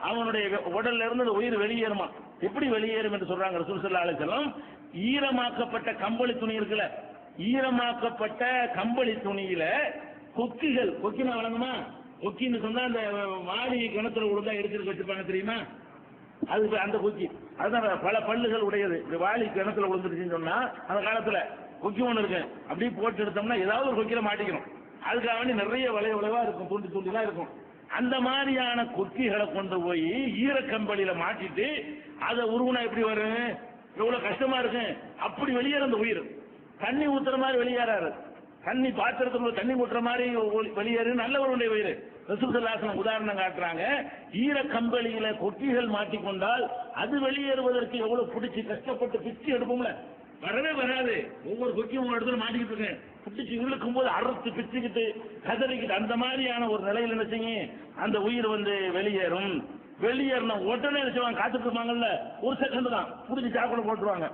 A: அவனுடைய உடல்ல இருந்து உயிர் வெளியேறுமா. எப்படி வெளியேறும் என்று சொல்றாங்க ரசூல் ஸல்லல்லாஹு அலைஹி வஸல்லம். ஈரமாக்கப்பட்ட கம்பளி துணி இருக்குல்ல, ஈரமாக்கப்பட்ட கம்பளி துணியில கொக்கிகள், கொக்கினா வழங்குமா, கொக்கின்னு சொன்னா அந்த வாடி கிணத்துல விழுந்தா எடுத்துட்டு வச்சிருப்பாங்க தெரியுமா, அது அந்த கொக்கி. அதுதான் பல பல்லுகள் உடையது. வாளி கிணத்துல விழுந்துருச்சுன்னு சொன்னா அந்த காலத்துல கொக்கி ஒன்று இருக்கு, அப்படியே போட்டு எடுத்தோம்னா ஏதாவது ஒரு கொக்கில மாட்டிக்கணும். அதுக்காக வேண்டி நிறைய வளைவா இருக்கும், துண்டு துண்டிலாம் இருக்கும். அந்த மாதிரியான கொக்கிகளை கொண்டு போய் ஈரக்கம்பளியில மாட்டிட்டு அதை உருவனா எப்படி வரும், எவ்வளவு கஷ்டமா இருக்கு. அப்படி வெளியேற அந்த உயிர் தண்ணி ஊத்துற மாதிரி வெளியேறாரு. தண்ணி பாத்திரத்துல தண்ணி ஊற்றுற மாதிரி வெளியேறு நல்லவருடைய உயிர். ரசூல் ஸல்லல்லாஹு அலைஹி வஸல்லம் உதாரணம் காட்டுறாங்க. ஈர கம்பளியில கொக்கிகள் மாட்டிக்கொண்டால் அது வெளியேறுவதற்கு எவ்வளவு பிடிச்சி கஷ்டப்பட்டு பிச்சு எடுப்போம்ல, வரவே வராது. ஒவ்வொரு கொக்கியும் ஒரு இடத்துல மாட்டிக்கிட்டு இருக்கேன், பிடிச்சி இழுக்கும் போது அறுத்து பிச்சுக்கிட்டு கதறிக்கிட்டு அந்த மாதிரியான ஒரு நிலையில் என்ன செய்யும், அந்த உயிர் வெளியேறும். வெளியேறின உடனே செய்வாங்க, காத்துட்டு இருப்பாங்கல்ல, ஒரு செகண்ட் தான் பிடிச்சி சாக்கடை போட்டுருவாங்க,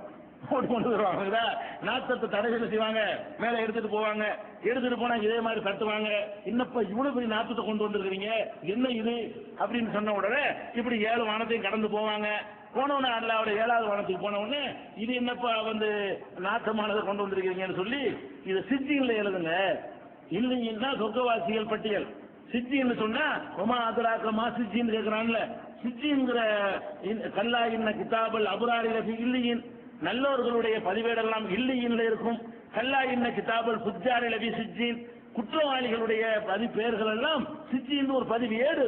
A: போட்டு கொண்டு வருவாங்க. நாத்தத்தை தடைகளை செய்வாங்க, மேல எடுத்துட்டு போவாங்க. எடுத்துட்டு போனா இதே மாதிரி தட்டுவாங்க, என்னப்பா இவ்வளவு பெரிய நாத்தத்தை கொண்டு வந்திருக்கிறீங்க, என்ன இது அப்படின்னு சொன்ன உடனே இப்படி 7 வானத்தையும் கடந்து போவாங்க. போனவன அல்லாவோட 7வது வானத்துக்கு போன உடனே இது என்னப்பா நாத்தமானதை கொண்டு வந்திருக்கீங்கன்னு சொல்லி இது சிஜ்ஜீன்ல எழுதுங்க. இல்லைன்னா சொர்க்கவாசிகள் பட்டியல். சிஜ்ஜின்னு சொன்னா ரொமா அதுராக்கமா சிஜ்ஜின்னு கேட்கிறான்ல, சிஜ்ஜிங்கிற கல்லா இன்ன கிதாபல் அபுராரில இல்லையின், நல்லவர்களுடைய பதிவேடெல்லாம் இல்லையின்ல இருக்கும். கல்லா இன்ன கிதாபல் ஃபுஜ்ஜாரில சிஜ்ஜின், குற்றவாளிகளுடைய பதிப்பெயர்கள் எல்லாம் சிஜ்ஜின்னு ஒரு பதிவு ஏடு.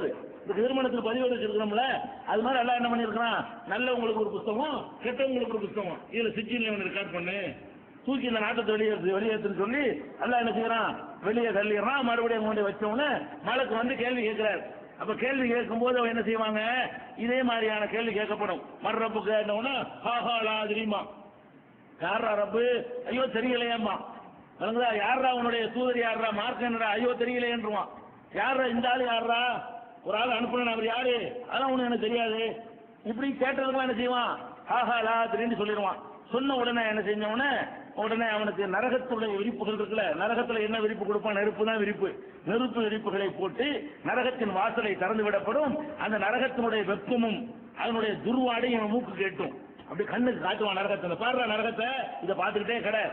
A: திருமணத்துக்கு பதிவேடு வச்சிருக்கிறோம்ல, அது மாதிரி எல்லாம் என்ன பண்ணிருக்கான், நல்லவங்களுக்கு ஒரு புத்தகம், கெட்டவங்களுக்கு ஒரு புத்தகம், இதுல சிஜ்ஜின்ல ரெக்கார்ட் பண்ணு, தூக்கி இந்த நாட்டத்தை வெளியேற்றுன்னு சொல்லி எல்லாம் என்ன செய்யறான், வெளியே தள்ளிடுறான். மறுபடியும் கொண்டு வச்சவொன்னு மலக்கு கேள்வி கேட்கிறார். அப்ப கேள்வி கேட்கும் போது அவன் என்ன செய்வாங்க, இதே மாதிரியான கேள்வி கேட்கப்படும். மர்ரப்பு கேட்டவன ஹாஹாலா தெரியுமா, யாரா ரப்பு, ஐயோ தெரியலையம்மா, யாரா உன்னுடைய தூதர், யாரா மார்க் என்னடா, ஐயோ தெரியலையன்றுவான். யாரா இந்த ஆளு, யாரா ஒரு ஆள் அனுப்புன அவர் யாரு, அதான் உனக்கு எனக்கு தெரியாது. இப்படி கேட்டதுக்கெல்லாம் என்ன செய்வான், ஹாஹாலா தெரியும் சொல்லிடுவான். சொன்ன உடனே என்ன செஞ்சவன உடனே அவனுக்கு நரகத்துடைய விரிப்புகள் இருக்குல்ல, நரகத்துல என்ன விரிப்பு கொடுப்பான், நெருப்பு தான் விரிப்பு. நெருப்பு விரிப்புகளை போட்டு நரகத்தின் வாசலை திறந்து விடப்படும். அந்த நரகத்தினுடைய வெப்பமும் அதனுடைய துர்வாடை இவன் மூக்கு கேட்டும். அப்படி கண்ணுக்கு காட்டுவான் நரகத்தை, பாடுற நரகத்தை இதை பார்த்துக்கிட்டே கடை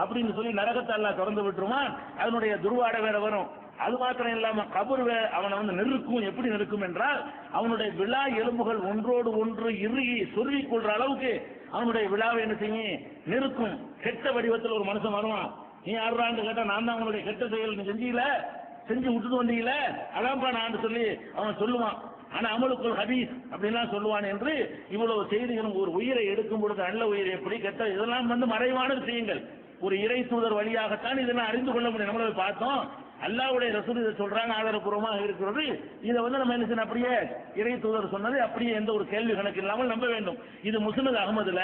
A: அப்படின்னு சொல்லி நரகத்தை எல்லாம் திறந்து விட்டுருவான். அதனுடைய துர்வாடை வேற வரும். அது மாத்திரம் இல்லாம கபர் அவனை நெருக்கும். எப்படி நெருக்கும் என்றால் அவனுடைய விழா எலும்புகள் ஒன்றோடு ஒன்று இறுகி சொருகிக் கொள்ற அளவுக்கு அவனுடைய விழாவை என்ன செய்யும், நெருக்கும். கெட்ட வடிவத்தில் ஒரு மனுஷன் வருவான். நீ யாருன்னு கேட்டா, நான் தான் உன்னுடைய கெட்ட செயல் நீ செஞ்சு விட்டுட்டு வந்தீங்களே, அதான்ப்பா நான் சொல்லி அவன் சொல்லுவான். ஆனா அமலுக்குள் ஹபீஸ் அப்படின்லாம் சொல்லுவான் என்று இவ்வளவு செய்திகளும். ஒரு உயிரை எடுக்கும் பொழுது நல்ல உயிரை எப்படி கெட்ட, இதெல்லாம் மறைவான விஷயங்கள். ஒரு இறை தூதர் வழியாகத்தான் இதெல்லாம் அறிந்து கொள்ள முடியும். நம்மள பார்த்தோம், அல்லாஹ்வுடைய ரசூல் இதை சொல்றாங்க, ஆதாரப்பூர்வமாக இருக்கிறது. இதை நம்ம என்ன செய்யணும், அப்படியே இறை தூதர் சொன்னது அப்படியே எந்த ஒரு கேள்வி கணக்கு இல்லாமல் நம்ப வேண்டும். இது முஸ்னத் அஹ்மதுல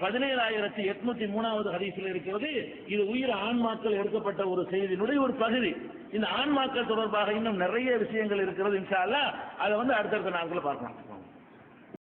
A: 17803வது ஹதீஸில் இருக்கிறது. இது உயிர் ஆன்மாக்கள் எடுக்கப்பட்ட ஒரு செய்தியினுடைய ஒரு பகுதி. இந்த ஆன்மாக்கள் தொடர்பாக இன்னும் நிறைய விஷயங்கள் இருக்கிறது. இன்ஷா அல்லாஹ் அதை அடுத்தடுத்த நாட்களில் பார்க்கலாம்.